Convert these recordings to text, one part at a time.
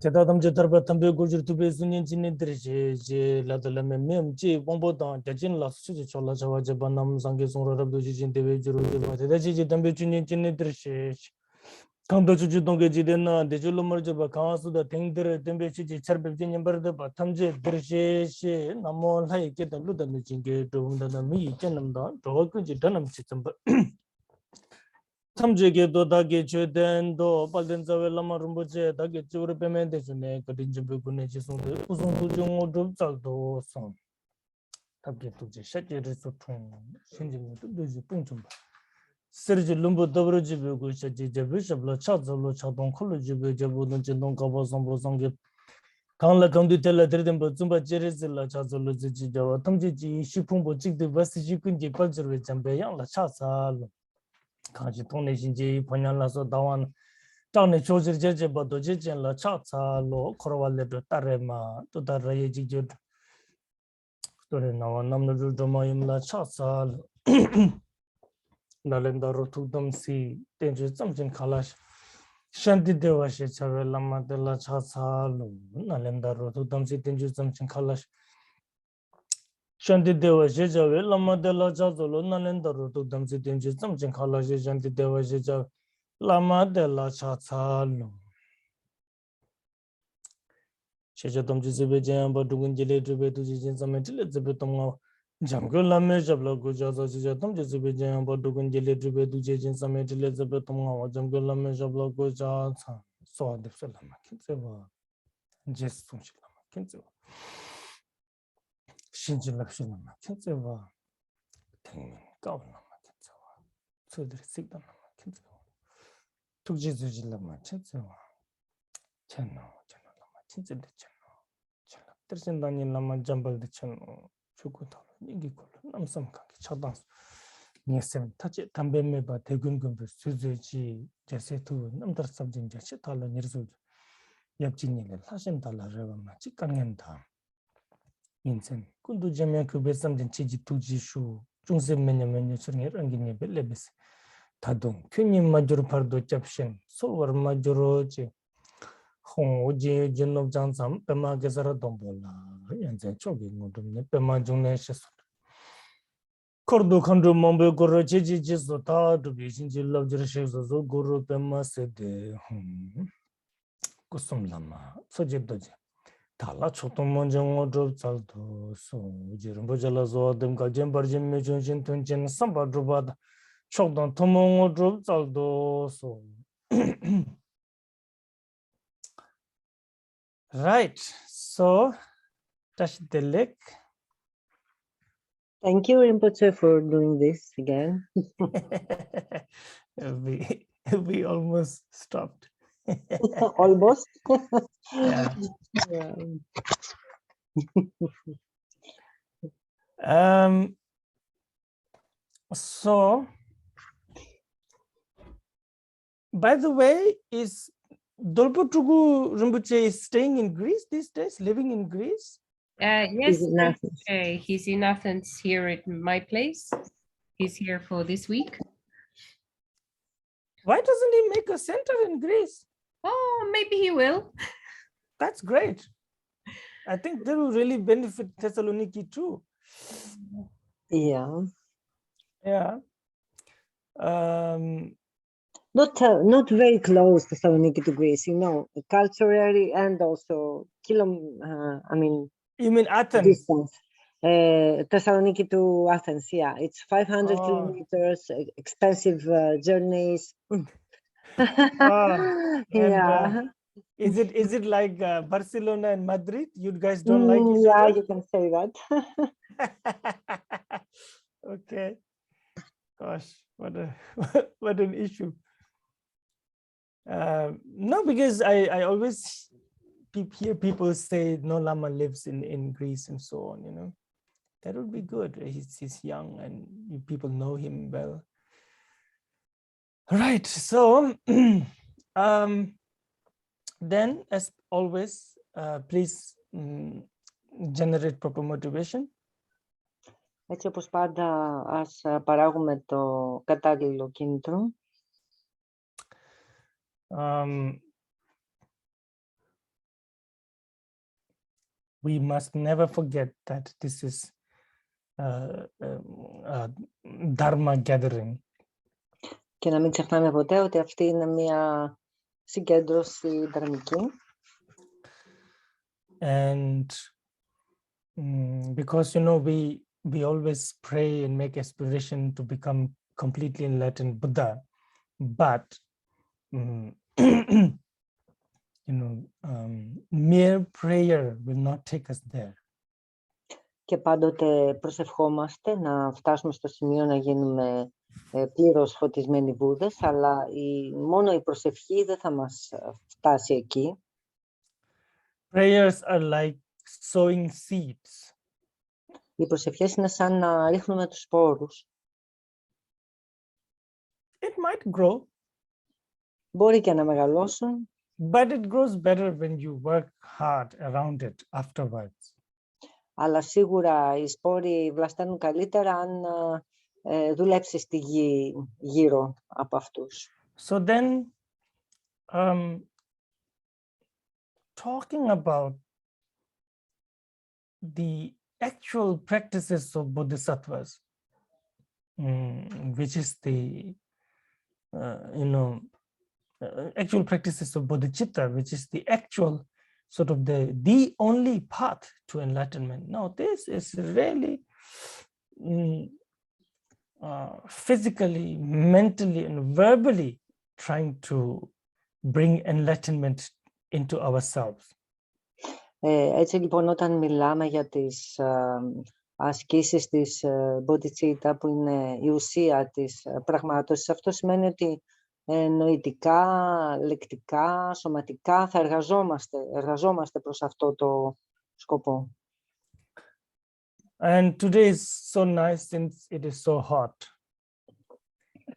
Chetatam chetarpa tambe gojir tupe sunyin chini dirche latala me mem chi pompo tang jachin la suchi chola chawa jeba nam sangi songra rabdo chi chin tewe jiru jeba teta chi chi tambe chunyin chini dirche kanda chuchi tongke chi dena decho lomar jeba kawa suda teng dire tembe chi chi charpe chi nyambar deba tamche dirche she namo lai ke tablu dami chinke tovunda na mi ike namda toga kunchi dhanam chi tsamba Tamjeke do dage chöden do palden zawe lama rumboche dage chura pemente chune kadin jimbe kune chisungde usung tujung odrup saldo song tabge tuje shakye risu tung shinjime tu doji pungchumba Serji lumbu dobro jibe gu shaji jabe shabla cha zablo cha tong khulu jibe jabu dun chindong kaba sambo sangye Kangla kamdu tela tridemba zumba jerizila cha zablo ziji jawa tamje ji shipungbo chikde basi shikunji palchirwe jambe yang la cha salo Kanchi tongne shinji panyala so dawan tawne chojir jeje bado jejen la cha lo korwale do tarema to taraye jigjod tore nawa namna rudoma yim la cha lo nalenda rotudam si tenje samjin khalash shanti deva she chave lama de la cha lo nalenda rotudam si tenje samjin khalash Shanti Deva Shejave, Lama de la Chazolo, Nalendaro to Damsi Tinji, something Kalashi Shanti Deva Shejave, Lama de la Chazalo. Shejatam Jizibajam, but to Gunjili to be to Jijin Sametil, it's a bit of Jungle Lame Shabla Gujaza Shejatam Jizibajam, but to Gunjili to be to Jijin Sametil, it's a bit of Jungle Lame Shabla Gujaza. So the Salama Kinseva, just Funchilama Kinseva. Shinji Lakshana Kinseva, Tangman, Governor Kinseva, Sudri Sigdana Kinseva, Tujizilama Kinseva, Chano, Chanalama, Tinsil the Chano, Chalaptersin Lama Jambal the Chano, Chukuta, Nigikol, Namsam Kaki, Chadans, Niesem, Touch it, Tambe Meba, Tegungum, Suzuchi, Jasetu, Namdar Subjin Jachetala, Nirzu, Yapjini, Lashem Tala Revama, Chikanenta. Insen kundu jamia ku besam den chiji tuji shu jungse menya menya churnger angini belebes tadung kyuni major pardo chapshen solwar majoro che hong oje jenop jansam pema gesara dombola yanzen chogi ngudum ne pema jungne shesu kordo khandu mombe goro chiji jiso ta du bishin ji labjir shesu zo goro pema sede kusum lama soje doje Tala chotomo jango drop salto so jirumbo jala zo dem ka jembar jemme jonshin tunchen samba drobad chokdon tomo drop salto so Right, so touch the leg. Thank you, Rinpoche, for doing this again. we almost stopped. Almost. Yeah. So, by the way, is Do Tulku Rinpoche is staying in Greece these days, living in Greece? Yes, he's in Athens here at my place. He's here for this week. Why doesn't he make a center in Greece? Oh, maybe he will. That's great. I think that will really benefit Thessaloniki too. Yeah. Yeah. Not very close to Thessaloniki to Greece, culturally and also you mean Athens? Distance. Thessaloniki to Athens, yeah. It's 500 kilometers, expensive journeys. Yeah. Is it like Barcelona and Madrid? You guys don't like each other? Yeah, you can say that. Okay. Gosh, what an issue. No, because I always hear people say no Lama lives in Greece and so on, That would be good. He's young and people know him well. Right, so then as always, please generate proper motivation. Έτσι όπως πάντα, ας παράγουμε το κατάλληλο κίνητρο. We must never forget that this is a Dharma gathering. Και να μην ξεχνάμε ποτέ ότι αυτή είναι μια συγκέντρωση δharmική. And because, you know, we always pray and make aspiration to become completely enlightened Buddha, but you know, mere prayer will not take us there. Και πάντοτε προσευχόμαστε να φτάσουμε στο σημείο να γίνουμε πλήρως φωτισμένοι Βούδες, αλλά μόνο η προσευχή δεν θα μας φτάσει εκεί. Prayers are like sowing seeds. Οι προσευχές είναι σαν να ρίχνουμε τους σπόρους. It might grow. Μπορεί και να μεγαλώσουν. But it grows better when you work hard around it afterwards. Αλλά σίγουρα οι σπόροι βλασταίνουν καλύτερα αν δουλέψεις τη γη γύρω από αυτούς. So then, talking about the actual practices of Bodhisattvas, which is the, you know, actual practices of bodhicitta, which is the actual sort of the only path to enlightenment. Now, this is really physically, mentally, and verbally trying to bring enlightenment into ourselves. Έτσι λοιπόν, όταν μιλάμε για τις ασκήσεις της Bodhicitta, που είναι η ουσία της πραγμάτωσης, αυτό σημαίνει ότι νοητικά, λεκτικά, σωματικά θα εργαζόμαστε προς αυτό το σκοπό. And today is so nice since it is so hot.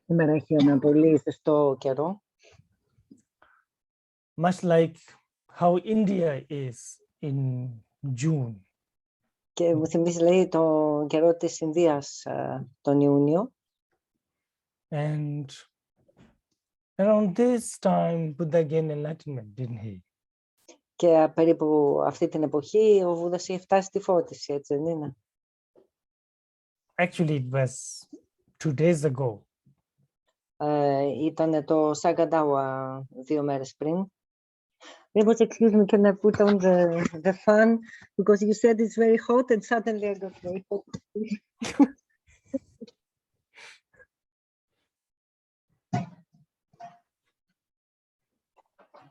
Σήμερα έχει ένα πολύ ζεστό καιρό. Much like how India is in June. Και μου θυμίζει, λέει, το καιρό της Ινδίας τον Ιούνιο. And around this time, Buddha gained enlightenment, didn't he? Και περίπου αυτή την εποχή ο Βούδας είχε φτάσει στη φώτιση, έτσι δεν είναι? Actually, it was 2 days ago. Ήταν το Σαγκαντάουα 2 μέρες πριν. Maybe excuse me, can I put on the fan? Because you said it's very hot and suddenly I got very hot.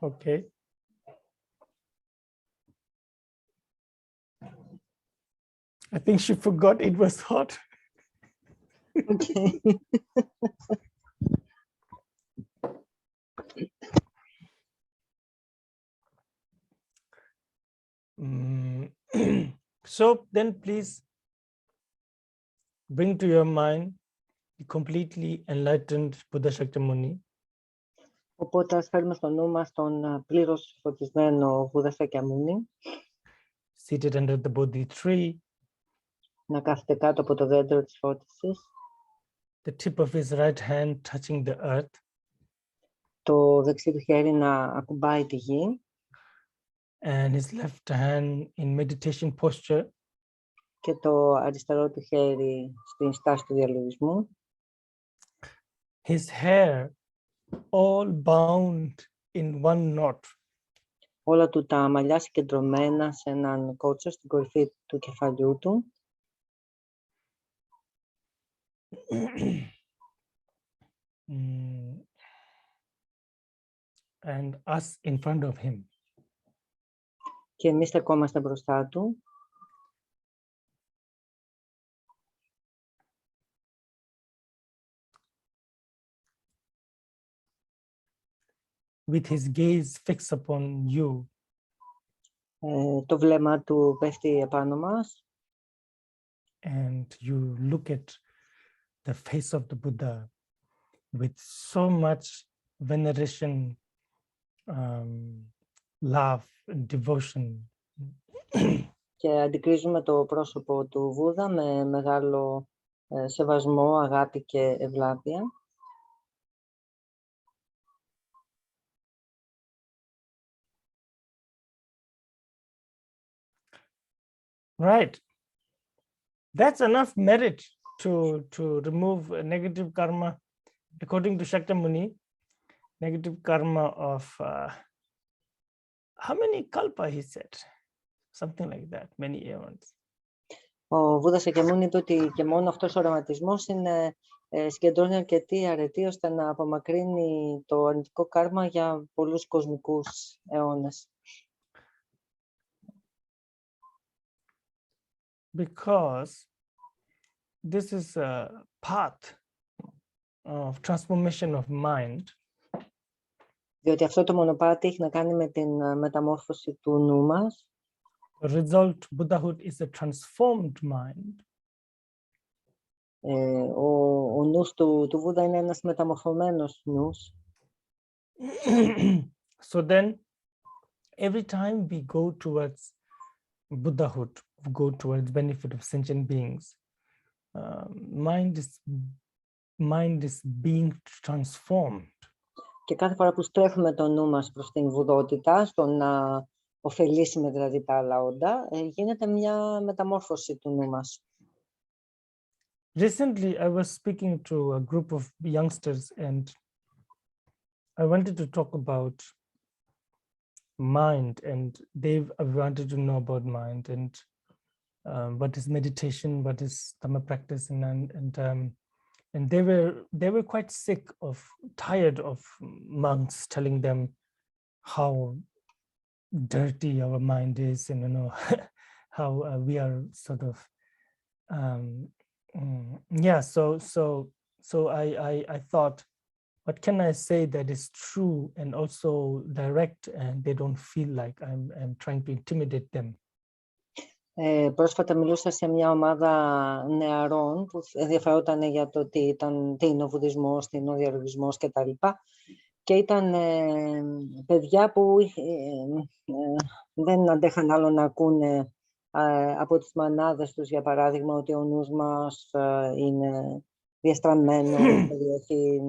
Okay. I think she forgot it was hot. Okay. So then please bring to your mind the completely enlightened Buddha Shakyamuni. Οπότε ας φέρουμε στο νου μας τον πλήρως φωτισμένο Βούδα Σακιαμούνι, seated under the Bodhi tree, να κάθεται κάτω από το δέντρο της φώτισης, the tip of his right hand touching the earth, το δεξί του χέρι να ακουμπάει τη γη and his left hand in meditation posture, και το αριστερό του χέρι στην στάση του διαλογισμού, his hair all bound in one knot, όλα του τα μαλλιά συγκεντρωμένα σε έναν κότσο στην κορυφή του κεφαλιού του, and us in front of him. και εμείς στεκόμαστε μπροστά του, with his gaze fixed upon you, το βλέμμα του πέφτει επάνω μας and you look at the face of the Buddha with so much veneration, love, and devotion. και αντικρίζουμε το πρόσωπο του Βούδα με μεγάλο σεβασμό, αγάπη και ευλάβεια. Right. That's enough merit to remove a negative karma. According to Shakyamuni, negative karma of how many kalpa he said? Something like that, many aeons. Ο Βούδας Σακιαμούνι είπε ότι και μόνο αυτός ο οραματισμός συγκεντρώνει αρκετή αρετή ώστε να απομακρύνει το αρνητικό κάρμα για πολλούς κοσμικούς αιώνες. Because this is a path of transformation of mind. Διότι αυτό το μονοπάτι έχει να κάνει με την μεταμόρφωση του νου μας. The result, Buddhahood is a transformed mind. Ο νους του Βούδα είναι ένας μεταμορφωμένος νους. So then, every time we go towards Buddhahood, go towards benefit of sentient beings, mind is being transformed. Και κάθε φορά που στρέφουμε το νου μας προς την βουδότητα, στο να ωφελήσουμε δηλαδή τα άλλα όντα, γίνεται μια μεταμόρφωση του νου μας. Recently, I was speaking to a group of youngsters and I wanted to talk about mind, and they wanted to know about mind and what is meditation, what is Dhamma practice, and they were quite sick of, tired of monks telling them how dirty our mind is, and how we are sort of so I thought, what can I say that is true and also direct, and they don't feel like I'm trying to intimidate them. Πρόσφατα μιλούσα σε μια ομάδα νεαρών που ενδιαφερόταν για το τι είναι ο βουδισμός, τι είναι ο διαλογισμός κτλ. Και ήταν παιδιά που δεν αντέχαν άλλο να ακούνε από τις μανάδες τους, για παράδειγμα, ότι ο νους μας είναι διαστραμμένο, έχει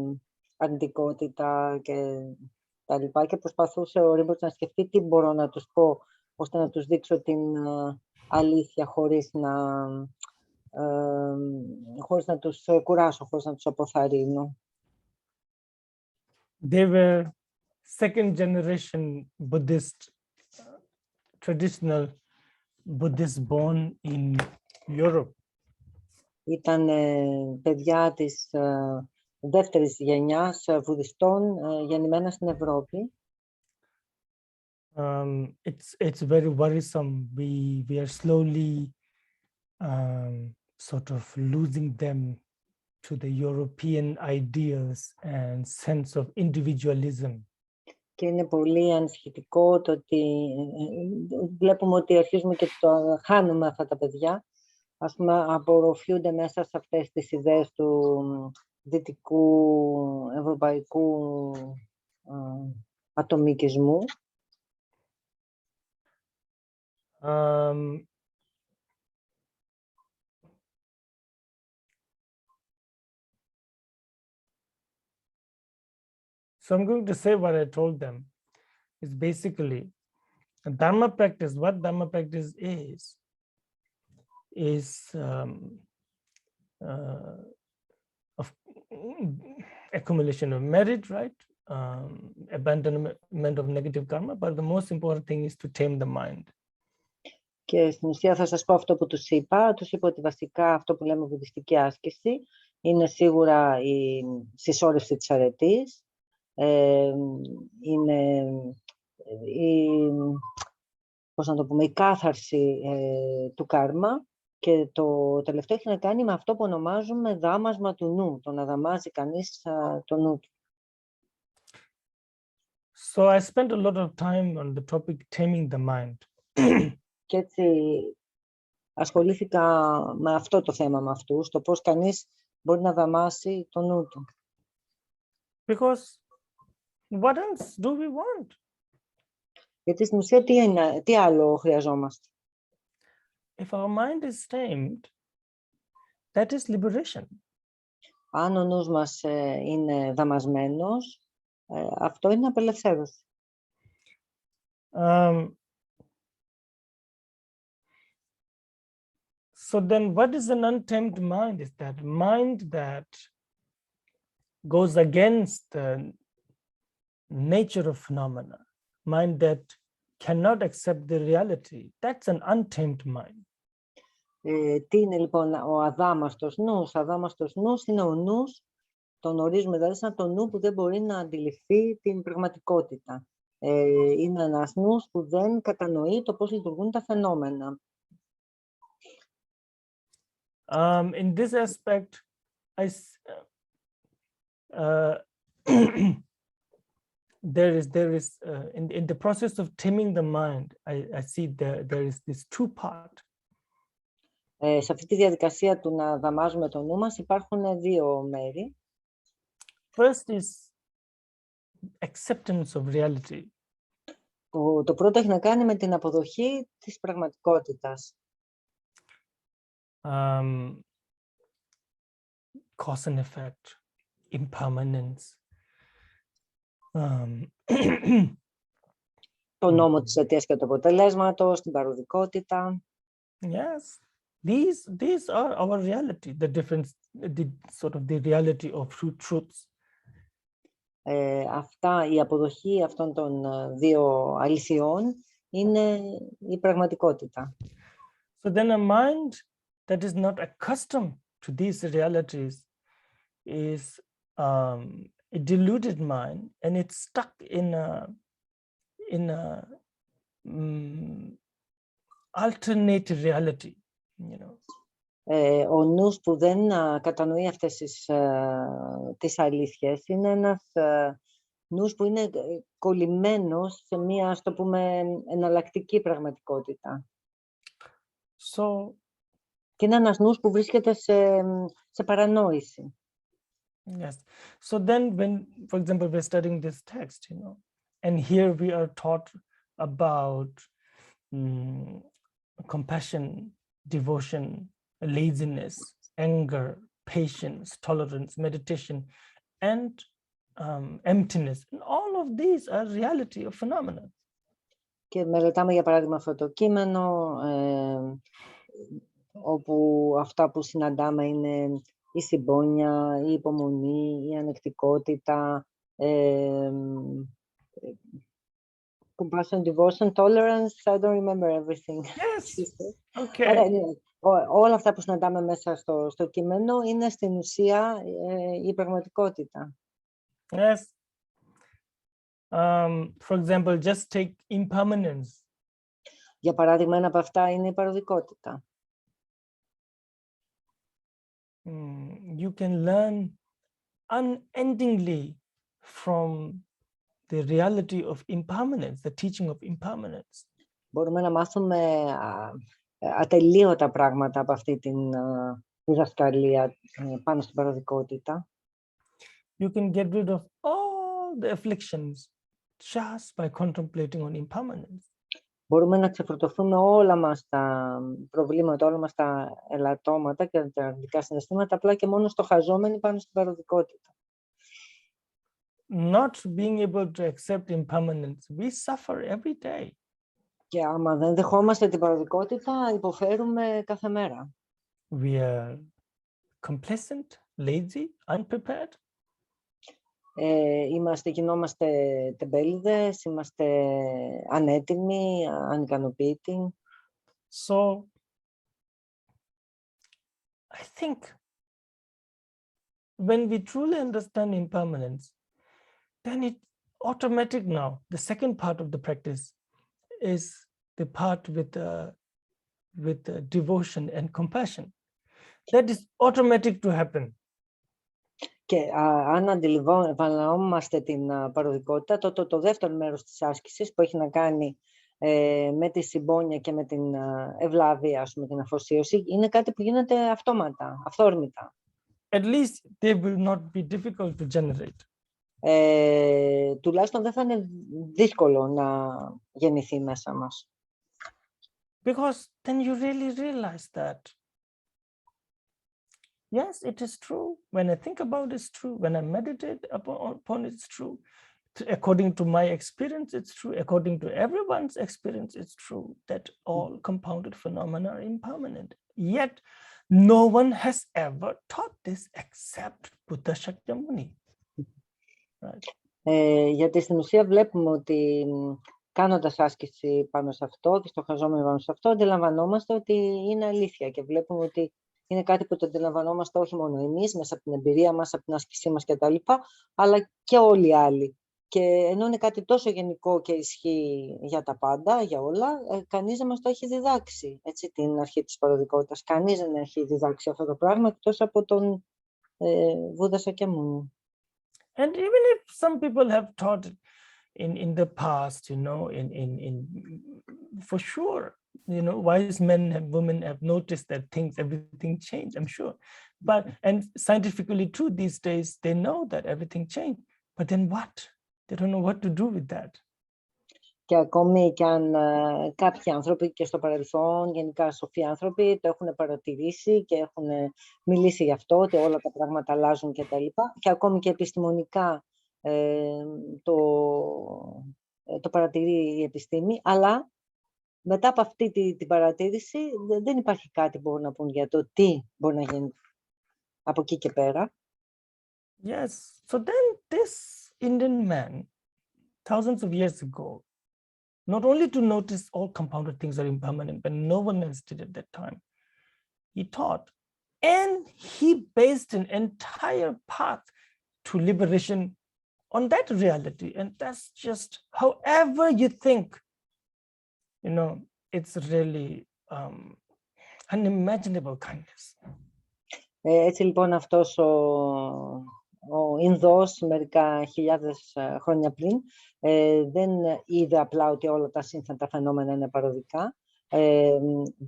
αρνητικότητα και τα λοιπά. Και προσπαθούσε ο Ρίμποτς να σκεφτεί τι μπορώ να τους πω, ώστε να τους δείξω την αλήθεια χωρίς να τους κουράσω, χωρίς να τους αποθαρρύνω. They were second generation Buddhist, traditional Buddhists born in Europe. Ήταν παιδιά της δεύτερης γενιάς βουδιστών γεννημένα στην Ευρώπη. It's very worrisome. We are slowly sort of losing them to the European ideas and sense of individualism. Και είναι πολύ ανησυχητικό το ότι βλέπουμε ότι αρχίζουμε και χάνουμε αυτά τα παιδιά. Ας πούμε, απορροφιούνται μέσα σε αυτές τις ιδέες του δυτικού ευρωπαϊκού ατομικισμού. So I'm going to say what I told them is basically a Dharma practice. What Dharma practice is of accumulation of merit, right? Abandonment of negative karma, but the most important thing is to tame the mind. Και στην ουσία θα σας πω αυτό που τους είπα. Τους είπα ότι βασικά αυτό που λέμε βουδιστική άσκηση είναι σίγουρα η συσσόρευση της αρετής, είναι η κάθαρση του κάρμα, και το τελευταίο έχει να κάνει με αυτό που ονομάζουμε δάμασμα του νου, το να δαμάζει κανείς το νου του. So I spent a lot of time on the topic taming the mind. Και έτσι ασχολήθηκα με αυτό το θέμα με αυτούς, το πώς κανείς μπορεί να δαμάσει το νου του. Because what else do we want? Γιατί στην ουσία τι άλλο χρειαζόμαστε? if our mind is tamed, that is liberation. Αν ο νους μας είναι δαμασμένος, αυτό είναι απελευθέρωση. So then what is an untamed mind? Is that mind that goes against the nature of phenomena, mind that cannot accept the reality. That's an untamed mind. Τι είναι λοιπόν ο αδάμαστος νους? Ο αδάμαστος νους είναι ο νους, τον ορίζουμε δηλαδή σαν το νου που δεν μπορεί να αντιληφθεί την πραγματικότητα. Είναι ένας νους που δεν κατανοεί το πώς λειτουργούν τα φαινόμενα. In this aspect, there is in the process of taming the mind, I see there is this two part. Σε αυτή τη διαδικασία του να δαμάζουμε το νου μας υπάρχουν δύο μέρη. First is acceptance of reality. Το πρώτο έχει να κάνει με την αποδοχή της πραγματικότητας. Cause and effect, impermanence. Το νόμο της αιτίας και του αποτελέσματος, την παροδικότητα. Yes, these are our reality, the reality of truths. Αυτά, η αποδοχή αυτών των δύο αληθιών είναι η πραγματικότητα. So then a mind that is not accustomed to these realities is a deluded mind, and it's stuck in a alternate reality, you know. Ο νους που δεν κατανοεί αυτές τις αλήθειες είναι ένας νους που είναι κολλημένος σε μία, ας το πούμε, εναλλακτική πραγματικότητα. Και είναι ένας νους που βρίσκεται σε παρανόηση. Yes. So then when, for example, we're studying this text, you know, and here we are taught about compassion, devotion, laziness, anger, patience, tolerance, meditation, and emptiness. And all of these are reality of phenomena. Και μελετάμε για παράδειγμα αυτό το κείμενο, όπου αυτά που συναντάμε είναι η συμπόνια, η υπομονή, η ανεκτικότητα, compassion, devotion, tolerance, I don't remember everything. Yes, okay. Όλα αυτά που συναντάμε μέσα στο κείμενο είναι στην ουσία η πραγματικότητα. Yes. For example, just take impermanence. Για παράδειγμα, ένα από αυτά είναι η παροδικότητα. You can learn unendingly from the reality of impermanence, the teaching of impermanence. Μπορούμε να μάθουμε ατελείωτα πράγματα από αυτή την διδασκαλία πάνω στην παροδικότητα. You can get rid of all the afflictions just by contemplating on impermanence. Μπορούμε να ξεφορτωθούμε όλα μας τα προβλήματα, όλα μας τα ελαττώματα και τα αρνητικά συναισθήματα απλά και μόνο στο χαζόμενοι πάνω στην παροδικότητα. Not being able to accept impermanence, we suffer every day. Και άμα δεν δεχόμαστε την παροδικότητα, υποφέρουμε κάθε μέρα. We are complacent, lazy, unprepared. Γινόμαστε τεμπέληδες, είμαστε ανέτοιμοι, ανικανοποιητοί. So, I think when we truly understand impermanence, then it's automatic now. The second part of the practice is the part with devotion and compassion. That is automatic to happen. Και αν αντιλαμβανόμαστε την παροδικότητα, το δεύτερο μέρος της άσκησης που έχει να κάνει με τη συμπόνια και με την ευλάβεια, με την αφοσίωση, είναι κάτι που γίνεται αυτόματα, αυθόρμητα. At least they will not be difficult to generate. Τουλάχιστον δεν θα είναι δύσκολο να γεννηθεί μέσα μας. Because then you really realize that, yes, it is true. When I think about it, it's true. When I meditate upon it, it's true. According to my experience, it's true. According to everyone's experience, it's true that all compounded phenomena are impermanent. Yet, no one has ever taught this except Buddha Shakyamuni. Right? Γιατί στην ουσία βλέπουμε ότι κάνοντας άσκηση πάνω σε αυτό και στοχαζόμενοι πάνω σε αυτό, αντιλαμβανόμαστε ότι είναι αλήθεια και βλέπουμε ότι είναι κάτι που το αντιλαμβανόμαστε όχι μόνο εμείς, μέσα από την εμπειρία μας, από την άσκησή μας κτλ., αλλά και όλοι οι άλλοι. Και ενώ είναι κάτι τόσο γενικό και ισχύει για τα πάντα, για όλα, κανείς δεν μας το έχει διδάξει, έτσι, την αρχή της παροδικότητας. Κανείς δεν έχει διδάξει αυτό το πράγμα, εκτός από τον Βούδα Σακιαμούνι. And even if some people have taught it in the past, you know, for sure, you know, wise men and women have noticed that everything changed, I'm sure. But, and scientifically true these days, they know that everything changed. But then what? They don't know what to do with that. Και ακόμη και αν κάποιοι άνθρωποι και στο παρελθόν, γενικά σοφοί άνθρωποι, το έχουν παρατηρήσει και έχουν μιλήσει γι' αυτό, ότι όλα τα πράγματα αλλάζουν και τα λοιπά. Και ακόμη και επιστημονικά το παρατηρεί η επιστήμη, αλλά μετά από αυτή την παρατήρηση δεν υπάρχει κάτι που μπορούν να πούν για το τι μπορεί να γίνει από εκεί και πέρα. Yes, so then this Indian man, thousands of years ago, not only to notice all compounded things are impermanent, but no one else did at that time. He taught, and he based an entire path to liberation on that reality. And that's just, however you think, you know, it's really unimaginable kindness. Έτσι λοιπόν αυτός ο Ινδός μερικά χιλιάδες χρόνια πριν δεν είδε απλά ότι όλα τα σύνθετα φαινόμενα είναι παροδικά.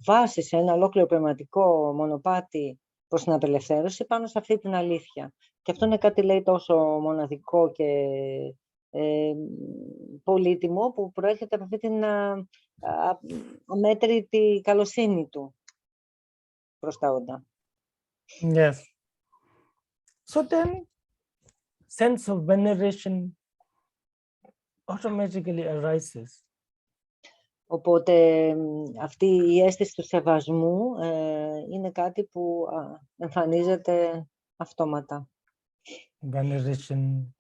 Βάσισε ένα ολόκληρο πνευματικό μονοπάτι προς την απελευθέρωση πάνω σε αυτή την αλήθεια. Και αυτό είναι κάτι, λέει, τόσο μοναδικό και πολύτιμο που προέρχεται από αυτή την αμέτρητη καλοσύνη του προς τα όντα. Yes. So then, sense of veneration automatically arises. Οπότε αυτή η αίσθηση του σεβασμού είναι κάτι που εμφανίζεται αυτόματα. Veneration,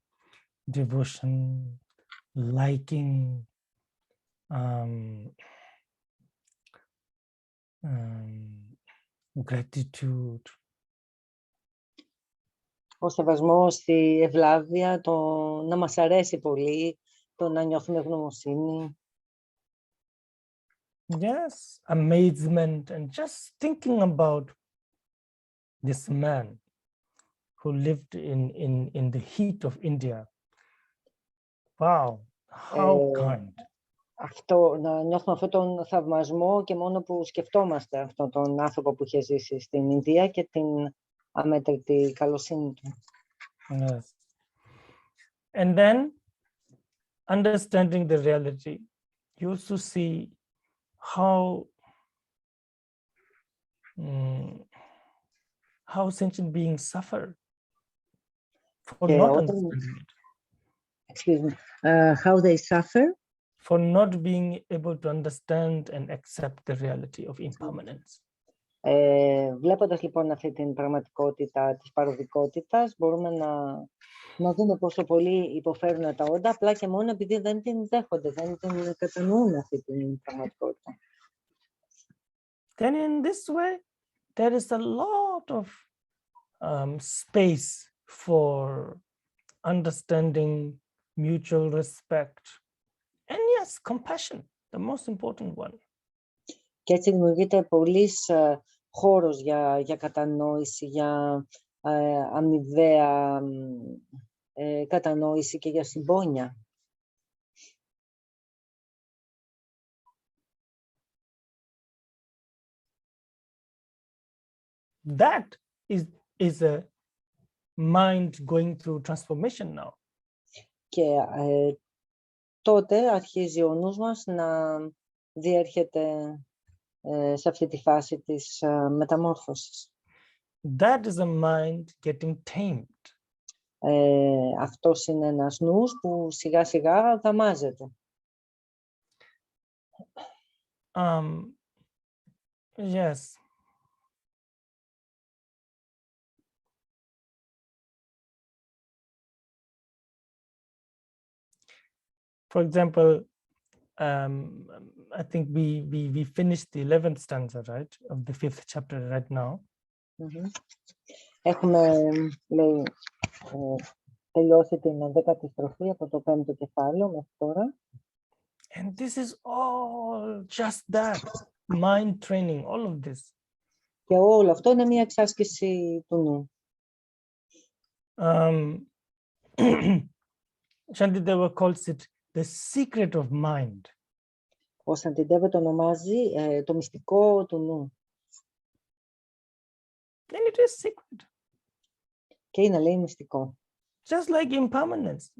devotion, liking, gratitude. Ο σεβασμός, η ευλάβεια, το να μας αρέσει πολύ, το να νιώθουμε ευγνωμοσύνη. Yes, amazement, and just thinking about this man who lived in the heat of India. Wow, how kind. Αυτό, να νιώθουμε αυτόν τον θαυμασμό και μόνο που σκεφτόμαστε αυτόν τον άνθρωπο που είχε ζήσει στην Ινδία και την αμέτρητη καλοσύνη του. Yes. And then, understanding the reality, you also see how sentient beings suffer for not understanding it. Excuse me. How they suffer? For not being able to understand and accept the reality of impermanence. Βλέποντας λοιπόν αυτή την πραγματικότητα της παροδικότητας, μπορούμε να δούμε πόσο πολύ υποφέρουν τα όντα, απλά και μόνο επειδή δεν την δέχονται, δεν την κατανοούν αυτή την πραγματικότητα. Then in this way, there is a lot of space for understanding, mutual respect, and yes, compassion, the most important one. Και έτσι δημιουργείται πολύς χώρος για κατανόηση, για αμοιβαία κατανόηση και για συμπόνια. That is a mind going through transformation now. Και τότε αρχίζει ο νους μας να διέρχεται σε αυτή τη φάση της μεταμόρφωσης. That is a mind getting tamed. Αυτός είναι ένας νους που σιγά σιγά δαμάζεται. Yes. For example, I think we finished the 11th stanza, right, of the 5th chapter right now. Έχουμε, λέει, τελειώσει την 10η στροφή από το 5ο κεφάλαιο μέχρι τώρα. And this is all just that, mind training, all of this. Και όλο αυτό είναι μια εξάσκηση του νου. Shantideva calls it the secret of mind. Ο Σαντιντέβα το ονομάζει το μυστικό του νου. And it is secret. Και είναι, λέει, μυστικό. Just like impermanence.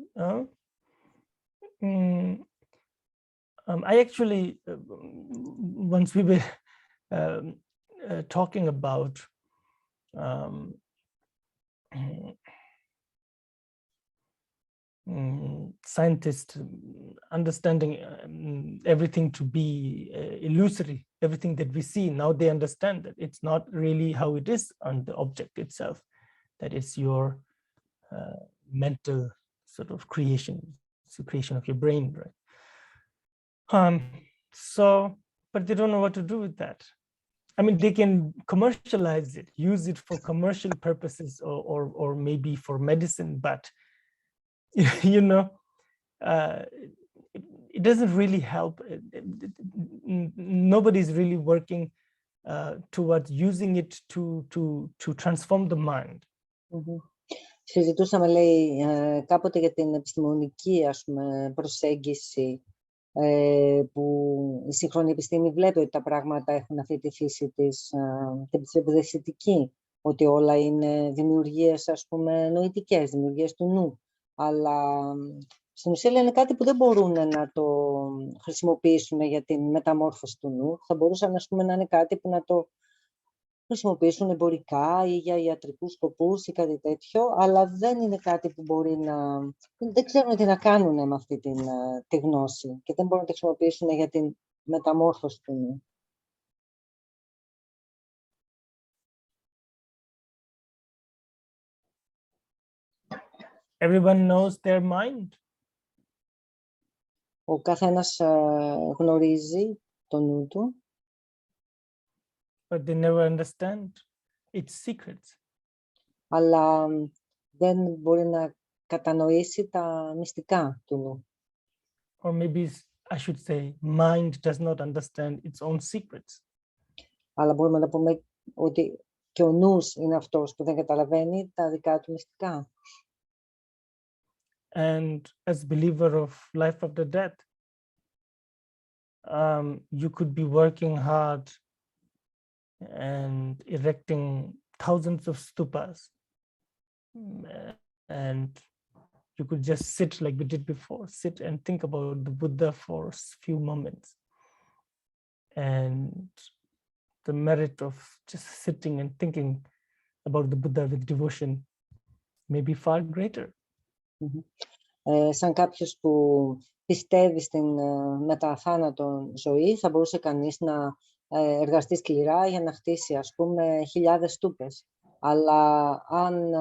I actually, once we were talking about scientists understanding everything to be illusory, everything that we see, now they understand that it's not really how it is on the object itself, that it's your mental sort of creation, it's the creation of your brain, right? So, but they don't know what to do with that. I mean, they can commercialize it, use it for commercial purposes or maybe for medicine, but you know, it doesn't really help. Nobody's really working towards using it to transform the mind. Συζητούσαμε, λέει, κάποτε για την επιστημονική, ας πούμε, προσέγγιση που η σύγχρονη επιστήμη βλέπει ότι τα πράγματα έχουν αυτή τη φύση της εμποδιστική, ότι όλα είναι δημιουργίες, ας πούμε, νοητικές, δημιουργίες του νου. Αλλά στην ουσία είναι κάτι που δεν μπορούν να το χρησιμοποιήσουν για την μεταμόρφωση του νου. Θα μπορούσαν, ας πούμε, να είναι κάτι που να το χρησιμοποιήσουν εμπορικά ή για ιατρικούς σκοπούς ή κάτι τέτοιο, αλλά δεν είναι κάτι που μπορεί να... Δεν ξέρουν τι να κάνουν με αυτή τη γνώση και δεν μπορούν να τη χρησιμοποιήσουν για την μεταμόρφωση του νου. Everyone knows their mind. Ο καθένας γνωρίζει το νου του. But they never understand its secrets. Αλλά δεν μπορεί να κατανοήσει τα μυστικά του νου. Or maybe I should say, mind does not understand its own secrets. Αλλά μπορούμε να πούμε ότι και ο νους είναι αυτός που δεν καταλαβαίνει τα δικά του μυστικά. And as believer of life after death, you could be working hard and erecting thousands of stupas, and you could just sit like we did before, sit and think about the Buddha for a few moments, and the merit of just sitting and thinking about the Buddha with devotion may be far greater. Σαν κάποιος που πιστεύει στην μεταθάνατον ζωή, θα μπορούσε κανείς να εργαστεί σκληρά για να χτίσει, ας πούμε, χιλιάδες στούπες. Αλλά αν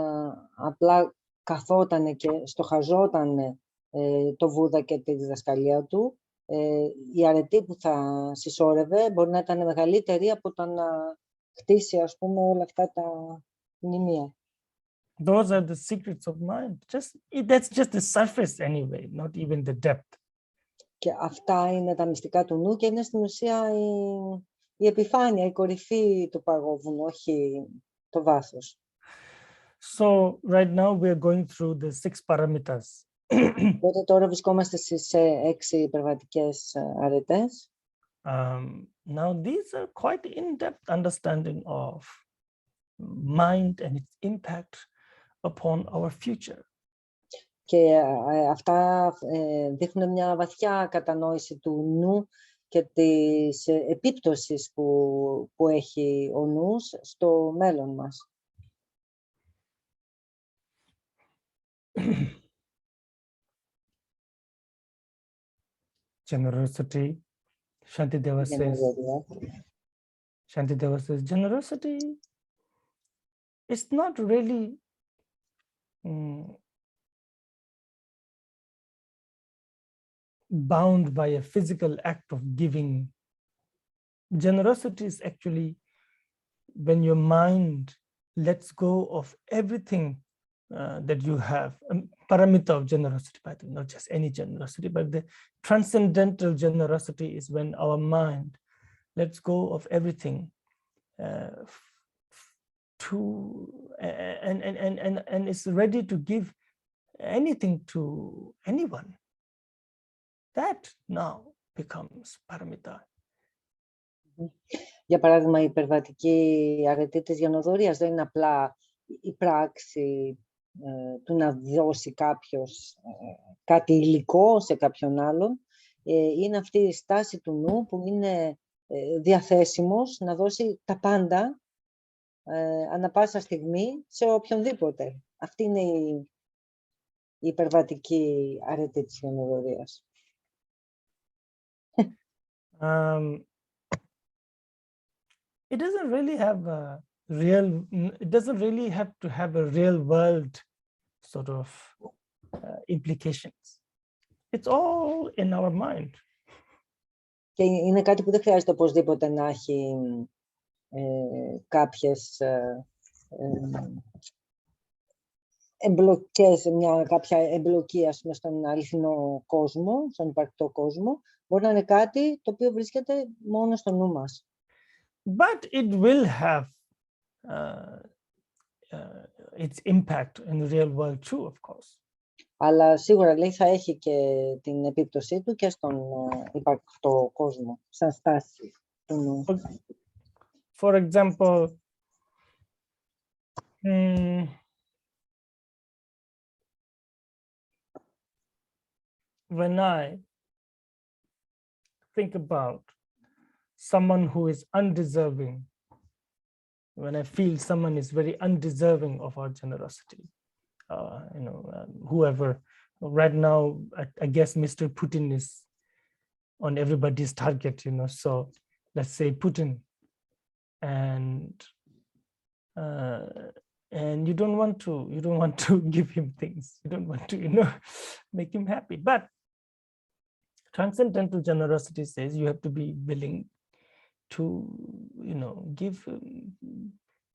απλά καθόταν και στοχαζόταν το Βούδα και τη διδασκαλία του, η αρετή που θα συσσόρευε μπορεί να ήταν μεγαλύτερη από το να χτίσει, ας πούμε, όλα αυτά τα μνημεία. Those are the secrets of mind. That's just the surface anyway, not even the depth. Και αυτά είναι τα μυστικά του νου και είναι στην ουσία η επιφάνεια, η κορυφή του παγόβουνου, όχι το βάθος. So right now we are going through the 6 paramitas. Οπότε τώρα βρισκόμαστε στις 6 υπερβατικές αρετές. Now these are quite in-depth understanding of mind and its impact upon our future. Και αυτά δείχνουν μια βαθιά κατανόηση του νου και της επίπτωσης που έχει ο νους στο μέλλον μας. Generosity. Shantideva says, generosity is not really bound by a physical act of giving. Generosity is actually when your mind lets go of everything that you have. Paramita of generosity, by the way, not just any generosity, but the transcendental generosity is when our mind lets go of everything and is ready to give anything to anyone. That now becomes paramita. Για παράδειγμα, η υπερβατική αρετή της γενοδορίας δεν είναι απλά η πράξη του να δώσει κάποιος κάτι υλικό σε κάποιον άλλον. Είναι αυτή η στάση του νου που είναι διαθέσιμος να δώσει τα πάντα ανά πάσα στιγμή σε οποιονδήποτε. Αυτή είναι η υπερβατική αρετή της γενοδορίας. It doesn't really have to have a real world sort of implications. It's all in our mind. Και είναι κάτι που δεν χρειάζεται οπωσδήποτε να έχει κάποιες εμπλοκές, κάποια εμπλοκή, ας πούμε, στον αληθινό κόσμο, στον υπαρκτό κόσμο. Μπορεί να είναι κάτι το οποίο βρίσκεται μόνο στο νου μας. But it will have its impact in the real world too, of course. Αλλά σίγουρα, λέει, θα έχει και την επίπτωσή του και στον υπαρκτό κόσμο, σαν στάση του νου. For example, when I think about someone who is undeserving, when I feel someone is very undeserving of our generosity, whoever, right now, I guess Mr. Putin is on everybody's target, so let's say Putin, and you don't want to give him things, you don't want to, make him happy. But transcendental generosity says you have to be willing to, give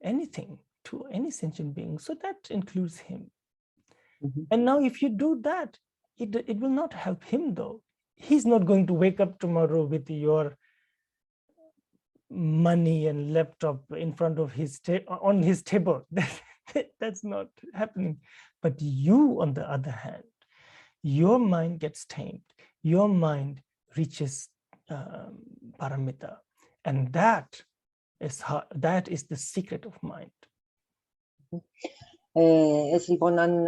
anything to any sentient being. So that includes him. Mm-hmm. And now if you do that, it will not help him though. He's not going to wake up tomorrow with your money and laptop in front of on his table. That's not happening. But you, on the other hand, your mind gets tamed. Your mind reaches paramita. And that is the secret of mind. Έτσι λοιπόν, αν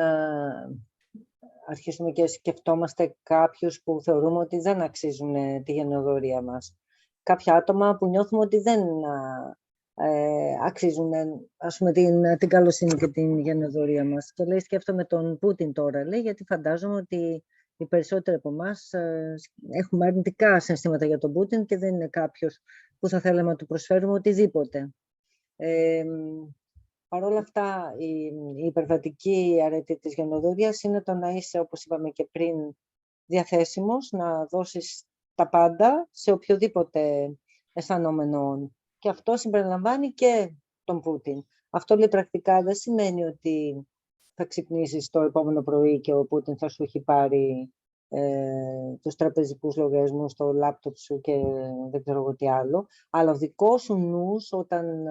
αρχίσουμε και σκεφτόμαστε κάποιους που θεωρούμε ότι δεν αξίζουν τη γενοδορία μας, κάποια άτομα που νιώθουμε ότι δεν αξίζουν, ας πούμε, την καλοσύνη και την γενοδορία μας. Και λέει, σκέφτομαι τον Πούτιν τώρα, λέει, γιατί φαντάζομαι ότι οι περισσότεροι από εμάς έχουμε αρνητικά συναισθήματα για τον Πούτιν και δεν είναι κάποιος που θα θέλαμε να του προσφέρουμε οτιδήποτε. Παρ' όλα αυτά, η υπερβατική αρετή της γενοδορίας είναι το να είσαι, όπως είπαμε και πριν, διαθέσιμος, να δώσεις τα πάντα σε οποιοδήποτε αισθανόμενο. Και αυτό συμπεριλαμβάνει και τον Πούτιν. Αυτό, λέει, πρακτικά δεν σημαίνει ότι θα ξυπνήσεις το επόμενο πρωί και ο Πούτιν θα σου έχει πάρει τους τραπεζικούς λογαριασμούς, το λάπτοπ σου και δεν ξέρω εγώ τι άλλο. Αλλά ο δικός σου νους, όταν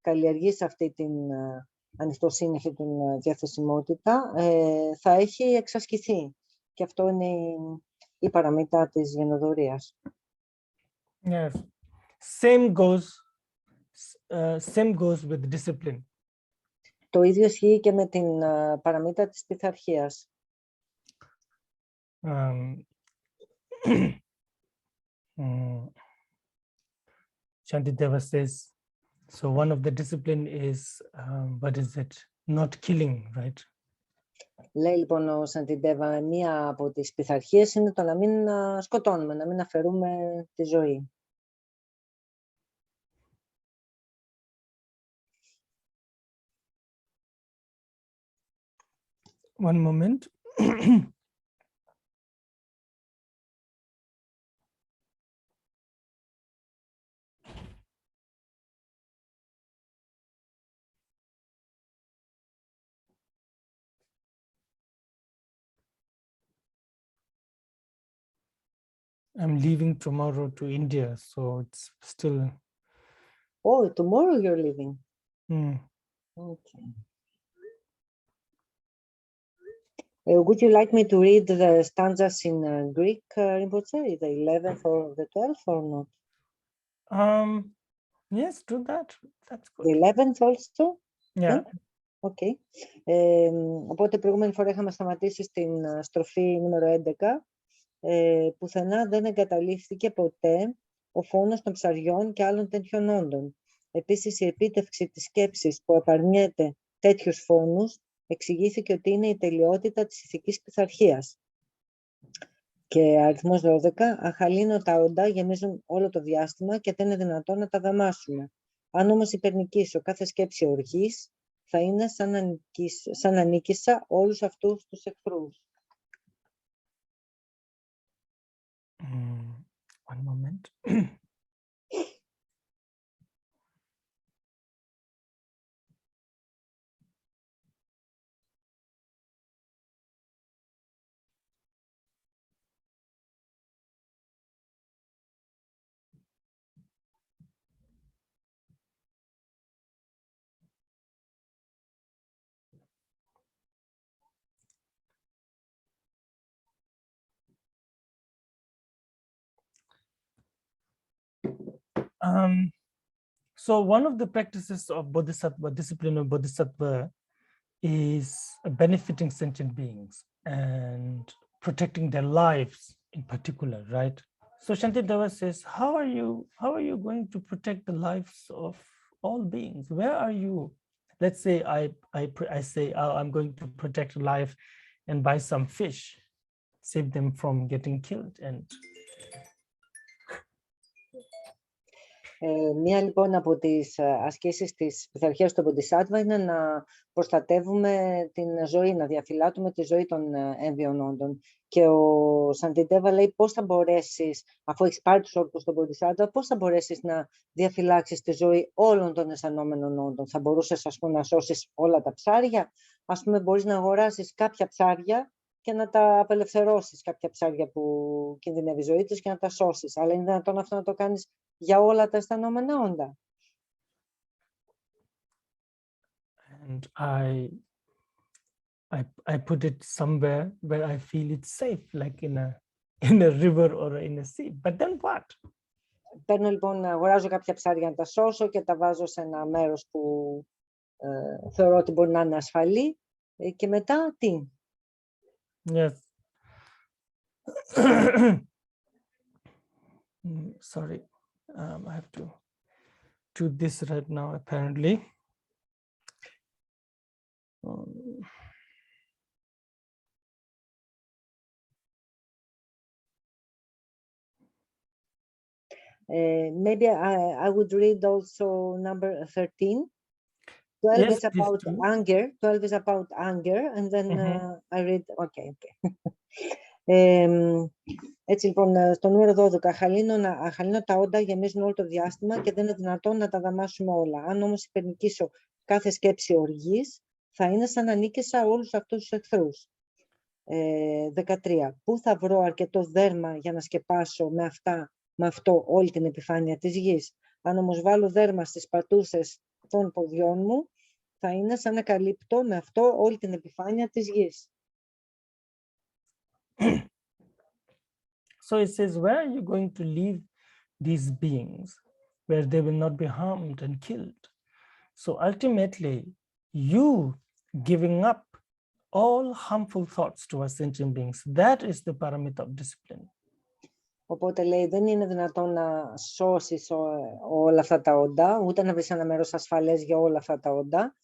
καλλιεργείς αυτή την ανοιχτοσύνη, αυτή την διαθεσιμότητα, θα έχει εξασκηθεί. Και αυτό είναι η παραμύτα της γενοδορίας. Yes. Same goes with discipline. Το ίδιο ισχύει και με την παραμύτα της πειθαρχίας. Shantideva says, so one of the discipline is, what is it? Not killing, right? Λέει λοιπόν ο Σαντιντέβα, μία από τις πειθαρχίες είναι το να μην σκοτώνουμε, να μην αφαιρούμε τη ζωή. One moment. I'm leaving tomorrow to India, so it's still. Oh, tomorrow you're leaving. Okay. Would you like me to read the stanzas in Greek, Rinpoche, the 11th or the 12th or not? Yes, do that. That's good. The 11th also? Yeah. Okay. Οπότε προηγούμενη φορά είχαμε σταματήσει στην στροφή νούμερο 11. Πουθενά δεν εγκαταλείφθηκε ποτέ ο φόνος των ψαριών και άλλων τέτοιων όντων. Επίσης, η επίτευξη της σκέψης που απαρνιέται τέτοιους φόνους εξηγήθηκε ότι είναι η τελειότητα της ηθικής πειθαρχίας. Και αριθμός 12, αχαλήνωτα όντα γεμίζουν όλο το διάστημα και δεν είναι δυνατόν να τα δαμάσουμε. Αν όμως υπερνικήσω κάθε σκέψη οργής, θα είναι σαν να νίκησα όλους αυτούς τους εχθρούς. One moment. So one of the practices of Bodhisattva, discipline of Bodhisattva, is benefiting sentient beings and protecting their lives in particular, right? So Shantideva says, how are you going to protect the lives of all beings? Where are you? Let's say I say, oh, I'm going to protect life and buy some fish, save them from getting killed. And Μία λοιπόν από τις ασκήσεις της πειθαρχίας του Μποντισάτβα είναι να προστατεύουμε την ζωή, να διαφυλάττουμε τη ζωή των έμβιων όντων. Και ο Σαντιντέβα λέει πώς θα μπορέσεις, αφού έχεις πάρει τους όρκους του Μποντισάτβα, πώς θα μπορέσεις να διαφυλάξεις τη ζωή όλων των αισθανόμενων όντων. Θα μπορούσες, ας πούμε, να σώσεις όλα τα ψάρια. Ας πούμε, μπορείς να αγοράσεις κάποια ψάρια και να τα απελευθερώσεις, κάποια ψάρια που κινδυνεύει η ζωή τους και να τα σώσεις. Αλλά είναι δυνατόν αυτό να το κάνεις για όλα τα αισθανόμενα όντα. And I put it somewhere where I feel it's safe, like in a river or in a sea. But then what? Παίρνω λοιπόν, αγοράζω κάποια ψάρια να τα σώσω και τα βάζω σε ένα μέρος που θεωρώ ότι μπορεί να είναι ασφαλή. Και μετά τι? Yes. Sorry, I have to do this right now, apparently. Maybe I would read also number 13. 12 Yes, is about anger. 12 is about anger, and then I read. Okay. Έτσι λοιπόν, στο νούμερο 12, αχαλήνω τα όντα γεμίζουν όλο το διάστημα και δεν είναι δυνατόν να τα δαμάσουμε όλα. Αν όμως υπερνικήσω κάθε σκέψη οργής, θα είναι σαν να νίκησα όλους αυτούς τους εχθρούς. 13. Πού θα βρω αρκετό δέρμα για να σκεπάσω με αυτό όλη την επιφάνεια της γης. Αν όμως βάλω δέρμα στις πατούσες των ποδιών μου, θα είναι σαν να καλύπτω με αυτό όλη την επιφάνεια της γης. So it says, where are you going to leave these beings where they will not be harmed and killed? So ultimately, you giving up all harmful thoughts towards sentient beings, that is the paramita of discipline. Οπότε λέει δεν είναι δυνατόν να σώσεις όλα αυτά τα όντα, ούτε να βρεις ένα μέρος ασφαλές για όλα αυτά τα όντα.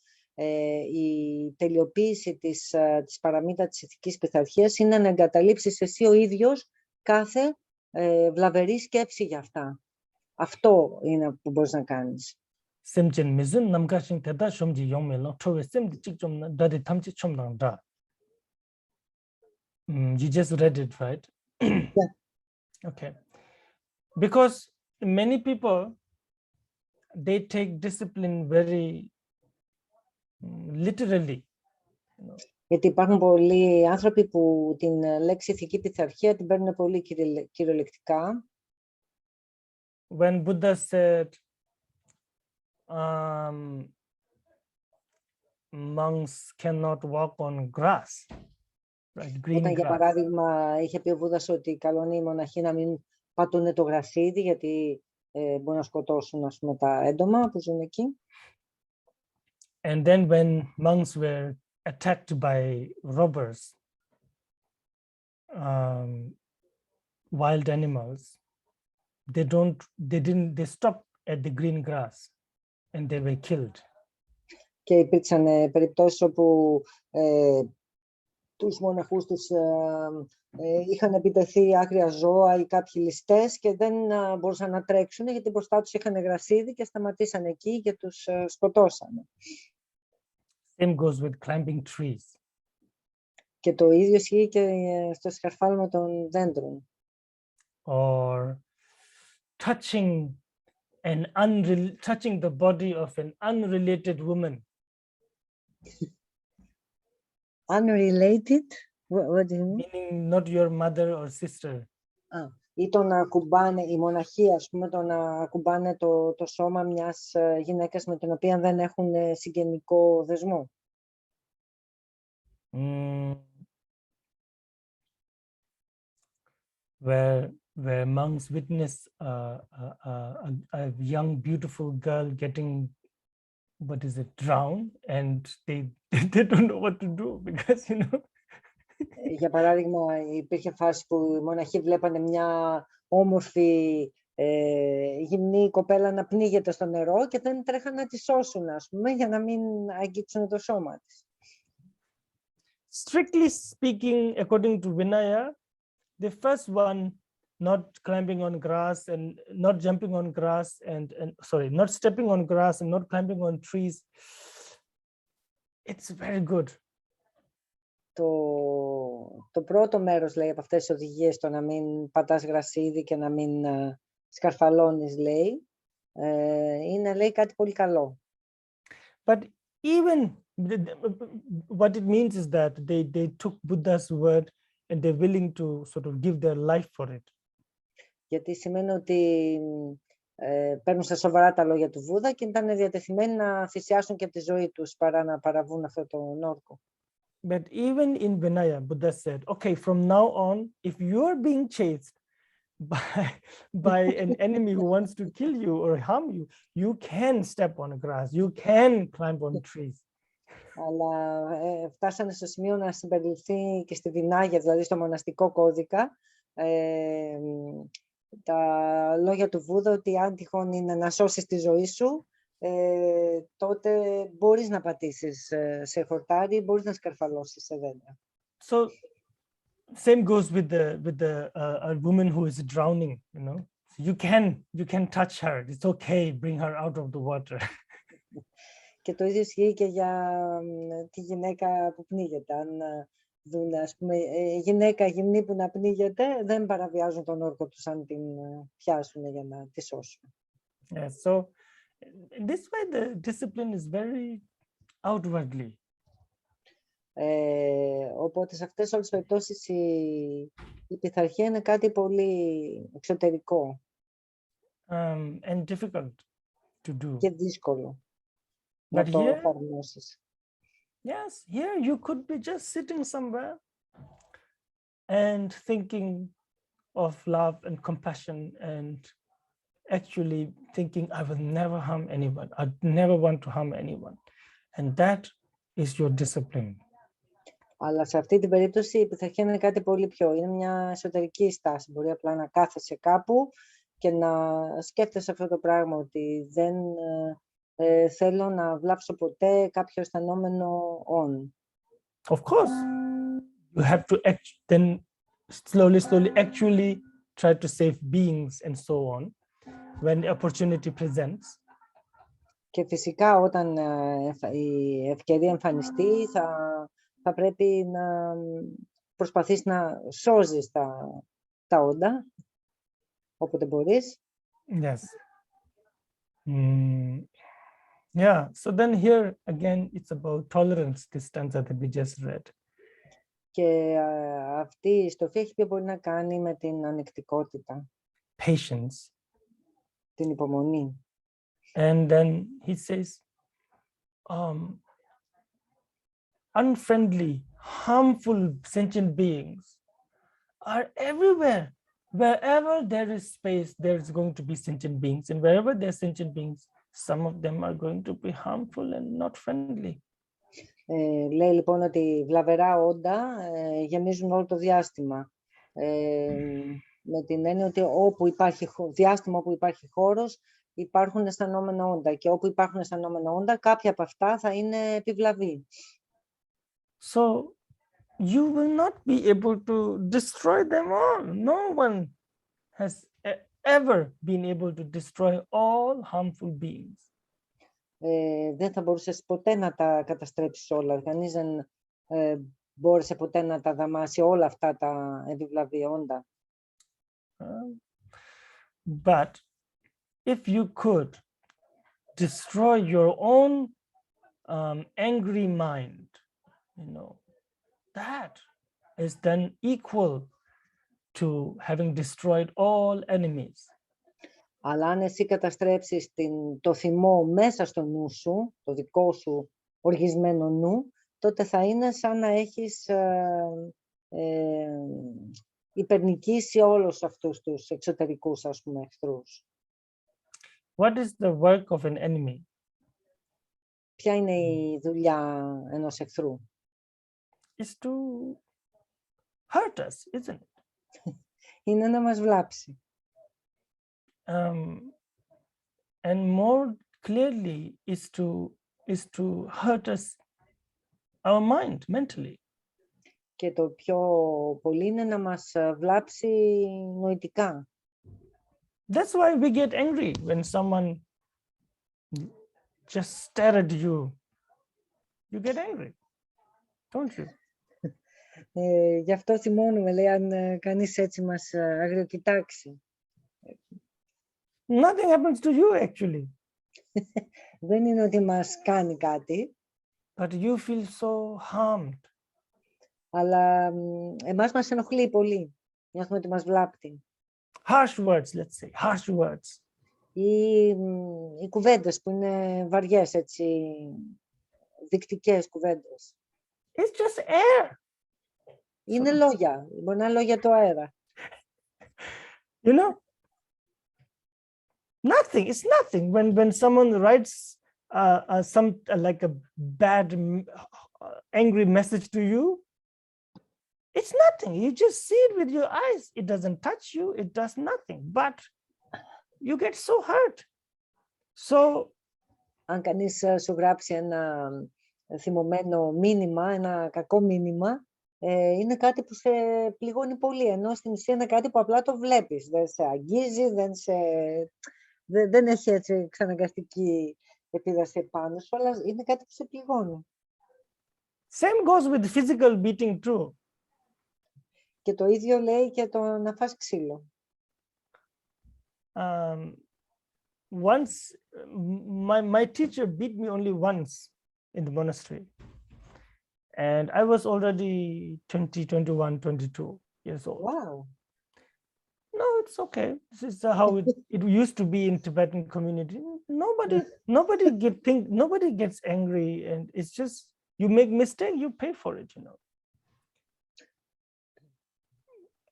Η τελειοποίηση της παραμύτα της ηθικής πειθαρχίας είναι να εγκαταλείψεις εσύ ο ίδιος κάθε βλαβερή σκέψη για αυτά. Αυτό είναι που μπορείς να κάνεις. You just read it, right? Yeah. Okay. Because many people, they take discipline very literally. Γιατί υπάρχουν πολλοί άνθρωποι που την λέξη ηθική πειθαρχία την παίρνουν πολύ κυριολεκτικά. When Buddha said, monks cannot walk on grass, right? Green Όταν, για grass. παράδειγμα, είχε πει ο Βούδας ότι καλό είναι οι μοναχοί να μην πατούν το γρασίδι, γιατί μπορούν να σκοτώσουν, ας πούμε, τα έντομα που ζουν εκεί. And then when monks were attacked by robbers, wild animals, they stopped at the green grass and they were killed. Και υπήρξαν περιπτώσεις όπου τους μοναχούς τους είχαν επιτεθεί άγρια ζώα ή κάποιοι ληστές και δεν μπορούσαν να τρέξουν γιατί μπροστά τους είχαν γρασίδι και σταματήσαν εκεί και τους σκοτώσανε. Same goes with climbing trees. Και το ίδιο ισχύει και στο σκαρφάλωμα των δέντρων. Or touching the body of an unrelated woman. Unrelated? What do you mean? Meaning not your mother or sister. Ή το να ακουμπάνε, οι μοναχοί, ας πούμε, το να ακουμπάνε το σώμα μιας γυναίκας με την οποία δεν έχουν συγγενικό δεσμό. Where monks witness a young beautiful girl getting, drowned, and they don't know what to do because, you know. Για παράδειγμα, υπήρχε φάση που οι μοναχοί βλέπανε μια όμορφη γυμνή κοπέλα να πνίγεται στο νερό και δεν τρέχαν να τη σώσουν, ας πούμε, για να μην αγγίξουν το σώμα της. Strictly speaking, according to Vinaya, the first one, not climbing on grass and not jumping on grass not stepping on grass and not climbing on trees, it's very good. Το πρώτο μέρος, λέει, από αυτές τις οδηγίες, το να μην πατάς γρασίδι και να μην σκαρφαλώνεις, λέει, είναι, λέει, κάτι πολύ καλό. But even what it means is that they took Buddha's word and they're willing to sort of give their life for it. Γιατί σημαίνει ότι παίρνουν στα σοβαρά τα λόγια του Βούδα και ήταν διατεθειμένοι να θυσιάσουν και τη ζωή τους παρά να παραβούν αυτό τον όρκο. But even in Vinaya, Buddha said, okay, from now on, if you're being chased by an enemy who wants to kill you or harm you, you can step on grass, you can climb on trees. Αλλά φτάσανε στο σημείο να συμπεριληφθεί και στη Βινάγια, δηλαδή στο μοναστικό κώδικα, τα λόγια του Βούδα ότι αν τυχόν είναι να σώσεις τη ζωή σου, τότε μπορείς να πατήσεις σε χορτάρι, μπορείς να σκαρφαλώσεις σε δέντρα. So same goes with a woman who is drowning, you know. You can touch her. It's okay. Bring her out of the water. Και το ίδιο ισχύει και για τη γυναίκα που πνίγεται. Αν δουν, ας πούμε, γυναίκα γυμνή που να πνίγεται, δεν παραβιάζουν τον όρκο τους αν την πιάσουν για να τη σώσουν. Yeah, so this way the discipline is very outwardly. Οπότε σε αυτές όλες τις περιπτώσεις η πειθαρχία είναι κάτι πολύ εξωτερικό and difficult to do. Και δύσκολο But να το εφαρμόσεις. Yes, here you could be just sitting somewhere and thinking of love and compassion and actually thinking, I will never harm anyone. I never want to harm anyone. And that is your discipline. Αλλά σε αυτή την περίπτωση η πειθαρχία είναι κάτι πολύ πιο. Είναι μια εσωτερική στάση. Μπορεί απλά να κάθεσαι κάπου και να σκέφτεσαι αυτό το πράγμα, ότι δεν θέλω να βλάψω ποτέ κάποιο αισθανόμενο on. Of course, you have to then slowly actually try to save beings and so on when the opportunity presents. Και φυσικά όταν η ευκαιρία εμφανιστεί θα πρέπει να προσπαθείς να σώζεις τα όντα όποτε μπορείς. Yes. Yeah, so then here again it's about tolerance, this stanza that we just read. Και αυτή η στοφή έχει πιο πολύ να κάνει με την ανεκτικότητα, Patience. την υπομονή. And then he says, unfriendly, harmful sentient beings are everywhere. Wherever there is space, there's going to be sentient beings. And wherever there's sentient beings, some of them are going to be harmful and not friendly. Λέει λοιπόν ότι βλαβερά όντα γεμίζουν όλο το διάστημα. Με την έννοια ότι όπου υπάρχει διάστημα, όπου υπάρχει χώρος, υπάρχουν αισθανόμενα όντα. Και όπου υπάρχουν αισθανόμενα όντα, κάποια από αυτά θα είναι επιβλαβή. So you will not be able to destroy them all. No one has ever been able to destroy all harmful beings. Δεν θα μπορούσες ποτέ να τα καταστρέψεις όλα. Κανείς δεν μπόρεσε ποτέ να τα δαμάσει όλα αυτά τα επιβλαβή όντα. But if you could destroy your own angry mind, that is then equal to having destroyed all enemies. Αλλά αν εσύ καταστρέψεις το θυμό μέσα στο νου σου, το δικό σου οργισμένο νου, τότε θα είναι σαν να έχεις υπερνικήσει όλους αυτούς τους εξωτερικούς, ας πούμε, εχθρούς. What is the work of an enemy? Ποια είναι η δουλειά ενός εχθρού? Is to hurt us, isn't it? Είναι να μας βλάψει. And more clearly is to hurt us, our mind, mentally. Και το πιο πολύ είναι να μας βλάψει νοητικά. That's why we get angry when someone just stare at you. You get angry, don't you? Γι' αυτό θυμώνουμε, λέει, αν κανείς έτσι μας αγριοκοιτάξει. Nothing happens to you actually. Δεν είναι ότι μας κάνει κάτι. But you feel so harmed. Αλλά εμάς μας ενοχλεί πολύ. Νιώθουμε ότι μας βλάπτει. Harsh words, let's say, harsh words. Οι κουβέντες που είναι βαριές, έτσι, δικτικές κουβέντες. It's just air. Είναι λόγια. Μπορεί να είναι λόγια του αέρα. You know? Nothing. It's nothing. When someone writes like a bad, angry message to you, it's nothing. You just see it with your eyes. It doesn't touch you. It does nothing. But you get so hurt. So, αν κανείς σου γράψει ένα θυμωμένο μήνυμα, ένα κακό μήνυμα, είναι κάτι που σε πληγώνει πολύ, ενώ στην ουσία είναι κάτι που απλά το βλέπεις. Δεν σε αγγίζει, δεν έχει έτσι εξαναγκαστική επίδραση επάνω σου, αλλά είναι κάτι που σε πληγώνει. Same goes with physical beating too. Και το ίδιο λέει και το να φας ξύλο. Once, my teacher beat me only once in the monastery. And I was already 20, 21, 22 years old. Wow. No, it's okay. This is how it used to be in Tibetan community. Nobody gets angry, and it's just you make mistake, you pay for it, you know.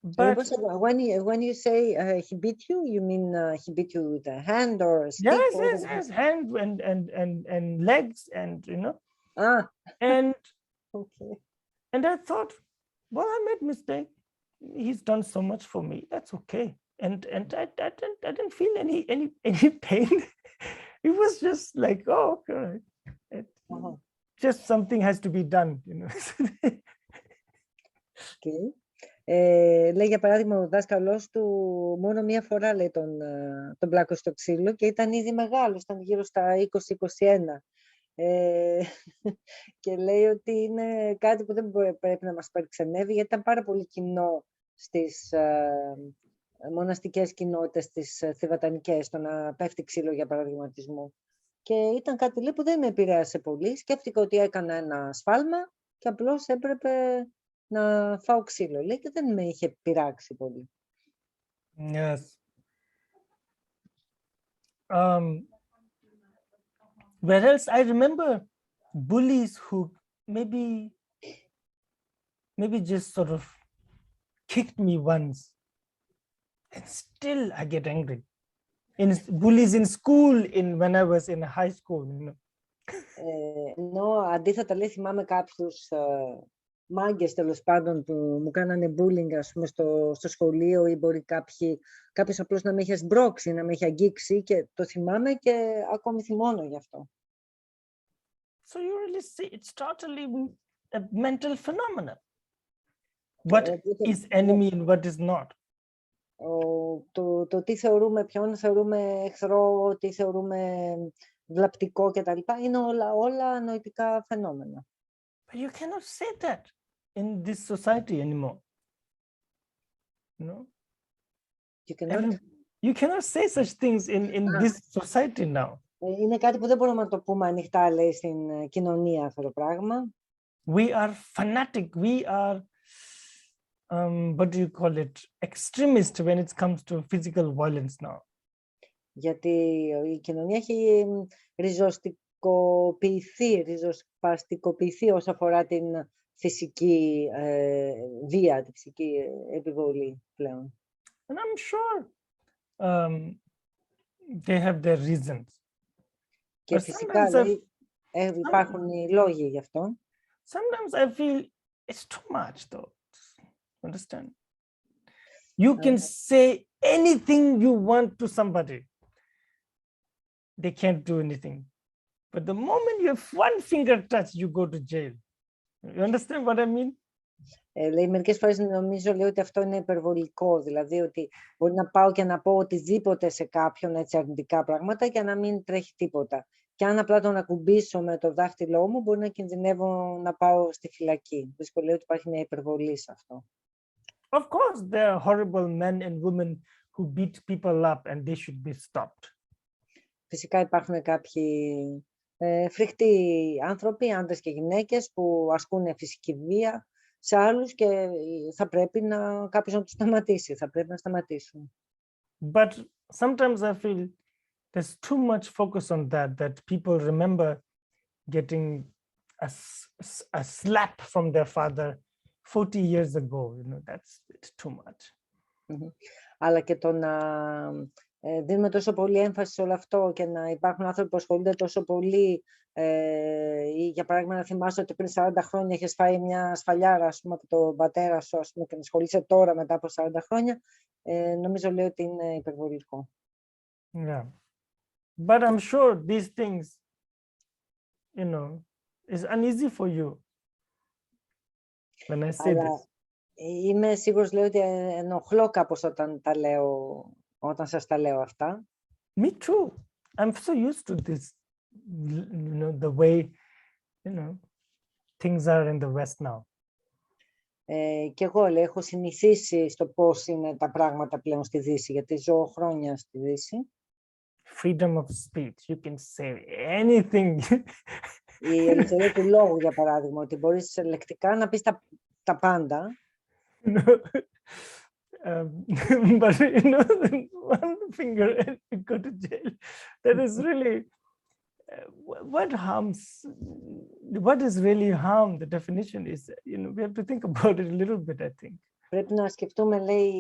But when you say he beat you, you mean he beat you with a hand or a stick? Yes, hand and legs, and you know. Ah. And okay. And I thought, well, I made mistake. He's done so much for me. That's okay. And I didn't feel any pain. It was just like, oh, okay. Just something has to be done, you know. Okay. Λέει για παράδειγμα ο δάσκαλός του μόνο μία φορά λέει τον πλάκωσε στο ξύλο και ήταν ήδη μεγάλος, ήταν γύρω στα 20-21. Και λέει ότι είναι κάτι που δεν πρέπει να μας παρεξενεύει γιατί ήταν πάρα πολύ κοινό στις μοναστικές κοινότητες, στις θηβατανικές, το να πέφτει ξύλο για παραδειγματισμό. Και ήταν κάτι λέει, που δεν με επηρέασε πολύ. Σκέφτηκα ότι έκανα ένα σφάλμα και απλώς έπρεπε να φάω ξύλο. Λέει και δεν με είχε πειράξει πολύ. Yes. Whereas I remember bullies who maybe just sort of kicked me once and still I get angry. Bullies in school, when I was in high school, you know. Ενώ αντίθετα λέει θυμάμαι κάποιους μάγκες τέλος πάντων που μου κάνανε bullying ας πούμε στο σχολείο ή μπορεί κάποιος απλώς να με είχε σμπρώξει, να με είχε αγγίξει και το θυμάμαι και ακόμη θυμώνω γι' αυτό. So you really see it's totally a mental phenomenon. What is enemy and what is not. Το τι θεωρούμε, ποιον θεωρούμε εχθρό, τι θεωρούμε βλαπτικό κτλ. Είναι όλα νοητικά φαινόμενα. But you cannot say that in this society anymore. No? You cannot say such things in this society now. Είναι κάτι που δεν μπορούμε να το πούμε ανοιχτά, λέει, στην κοινωνία αυτό το πράγμα. We are fanatic. We are, what do you call it, extremist when it comes to physical violence now. Γιατί η κοινωνία έχει ριζοσπαστικοποιηθεί όσον αφορά την φυσική βία, τη φυσική επιβολή πλέον. And I'm sure they have their reasons. Και φυσικά υπάρχουν οι λόγοι γι' αυτό. Sometimes I feel it's too much though. Understand? You can say anything you want to somebody. They can't do anything. But the moment you have one finger touch, you go to jail. You understand what I mean? Λέει, μερικές φορές νομίζω λέει, ότι αυτό είναι υπερβολικό, δηλαδή ότι μπορεί να πάω και να πω οτιδήποτε σε κάποιον έτσι, αρνητικά πράγματα και να μην τρέχει τίποτα. Και αν απλά τον ακουμπήσω με το δάχτυλό μου, μπορεί να κινδυνεύω να πάω στη φυλακή. Βρίσκω λέει ότι υπάρχει μια υπερβολή σε αυτό. Of course, there are horrible men and women who beat people up and they should be stopped. Φυσικά υπάρχουν κάποιοι φρικτοί άνθρωποι, άντρες και γυναίκες, που ασκούν φυσική βία σε άλλους και θα πρέπει κάποιος να τους σταματήσει, θα πρέπει να σταματήσουν. But sometimes I feel there's too much focus on that people remember getting a slap from their father 40 years ago, you know, it's too much. Αλλά και το να δίνουμε τόσο πολύ έμφαση σε όλο αυτό και να υπάρχουν άνθρωποι που ασχολούνται τόσο πολύ ή για παράδειγμα να θυμάσαι ότι πριν 40 χρόνια έχεις φάει μια σφαλιάρα ας πούμε, από τον πατέρα σου ας πούμε, και να ασχολείσαι τώρα μετά από 40 χρόνια, νομίζω λέει ότι είναι υπερβολικό. Yeah. But I'm sure these things, you know, is uneasy for you when I say this. Είμαι σίγουρος λέει ότι ενοχλώ κάπως όταν σας τα λέω αυτά. Me too. I'm so used to this, you know, the way, you know, things are in the West now. Και εγώ λέει, έχω συνηθίσει στο πώς είναι τα πράγματα πλέον στη Δύση, γιατί ζω χρόνια στη Δύση. Freedom of speech, you can say anything. Η ελευθερία του λόγου, για παράδειγμα, ότι μπορείς λεκτικά να πεις τα πάντα. But you know, one finger and you go to jail. That is really what is really harm? The definition is, you know, we have to think about it a little bit, I think. Πρέπει να σκεφτούμε, λέει,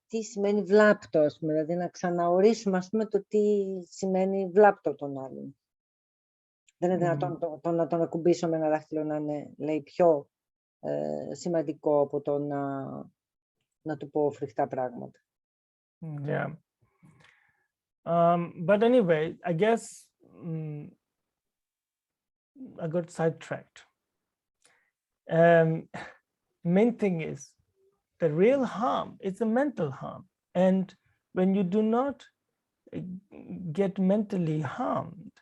τι σημαίνει βλάπτο, ας πούμε, δηλαδή να ξαναορίσουμε, ας πούμε, το τι σημαίνει βλάπτο τον άλλον. Δεν είναι δυνατόν να τον ακουμπήσω με ένα δάχτυλο να είναι, λέει, πιο σημαντικό από το να του πω φρικτά πράγματα. Yeah. But anyway, I guess I got sidetracked. Main thing is the real harm is a mental harm. And when you do not get mentally harmed,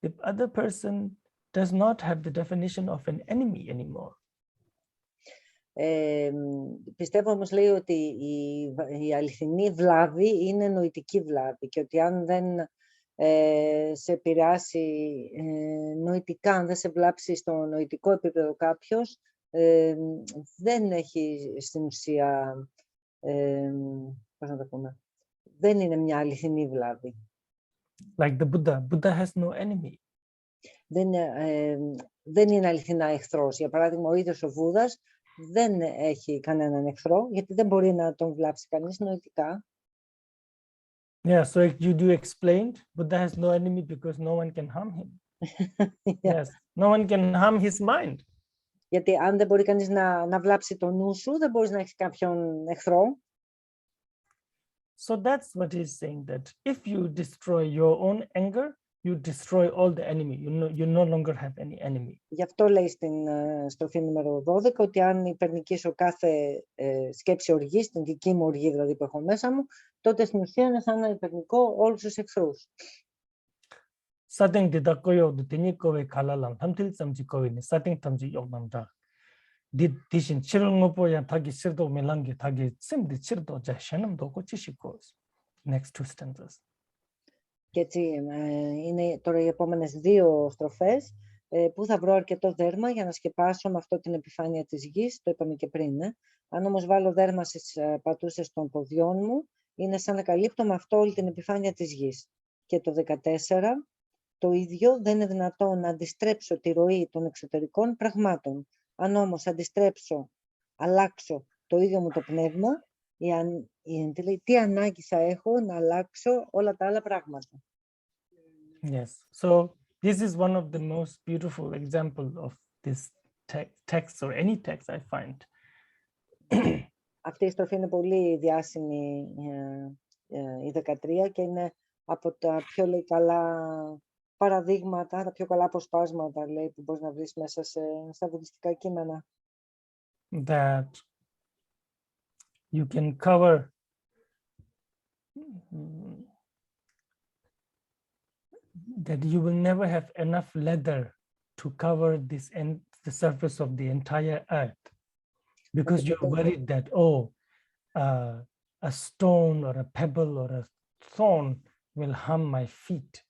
the other person does not have the definition of an enemy anymore. Πιστεύω όμως, λέει, ότι η αληθινή βλάβη είναι νοητική βλάβη και ότι αν δεν σε επηρεάσει νοητικά, αν δεν σε βλάψει στο νοητικό επίπεδο κάποιος, δεν έχει στην ουσία, πώς να το πούμε, δεν είναι μια αληθινή βλάβη. Like the Buddha. Buddha has no enemy. Δεν είναι αληθινά εχθρός. Για παράδειγμα, ο ίδιος ο Βούδας δεν έχει κανέναν εχθρό, γιατί δεν μπορεί να τον βλάψει κανείς νοητικά. Yeah, so you explained Buddha has no enemy because no one can harm him. Yes, no one can harm his mind. Γιατί αν δεν μπορεί κανείς να βλάψει το νου σου, δεν μπορείς να έχεις κάποιον εχθρό. So that's what he's saying, that if you destroy your own anger, you destroy all the enemy. You no longer have any enemy. Γι' αυτό λέει στην στροφή νούμερο 12 ότι αν υπερνικήσω κάθε σκέψη οργής, την δική μου οργή δηλαδή που έχω μέσα μου, τότε στην ουσία είναι σαν να υπερνικώ όλους τους εχθρούς. Sating didakkoyo tinikowe kalalam tamtilsamji kowini sating tamji yogmamda. Dishin chirungopo ya tagi sirdo melangi tagi simdi chirdo jashanam doko chishikos. Next two stanzas. Και έτσι είναι τώρα οι επόμενες δύο στροφές που θα βρω αρκετό δέρμα για να σκεπάσω με αυτό την επιφάνεια της γης, το είπαμε και πριν. Αν όμως βάλω δέρμα στις πατούσες των ποδιών μου, είναι σαν να καλύπτω με αυτό όλη την επιφάνεια της γης. Και το 14, το ίδιο δεν είναι δυνατό να αντιστρέψω τη ροή των εξωτερικών πραγμάτων. Αν όμως αντιστρέψω, αλλάξω το ίδιο μου το πνεύμα, τι ανάγκη θα έχω να αλλάξω όλα τα άλλα πράγματα. Yes, so this is one of the most beautiful example of this text or any text I find. Αυτή η στροφή είναι πολύ διάσημη, η 13, και είναι από τα πιο καλά παραδείγματα, τα πιο καλά αποσπάσματα, λέει, που μπορείς να βρεις μέσα στα βουδιστικά κείμενα. That you can cover that you will never have enough leather to cover the surface of the entire earth, because you're worried that a stone or a pebble or a thorn will harm my feet.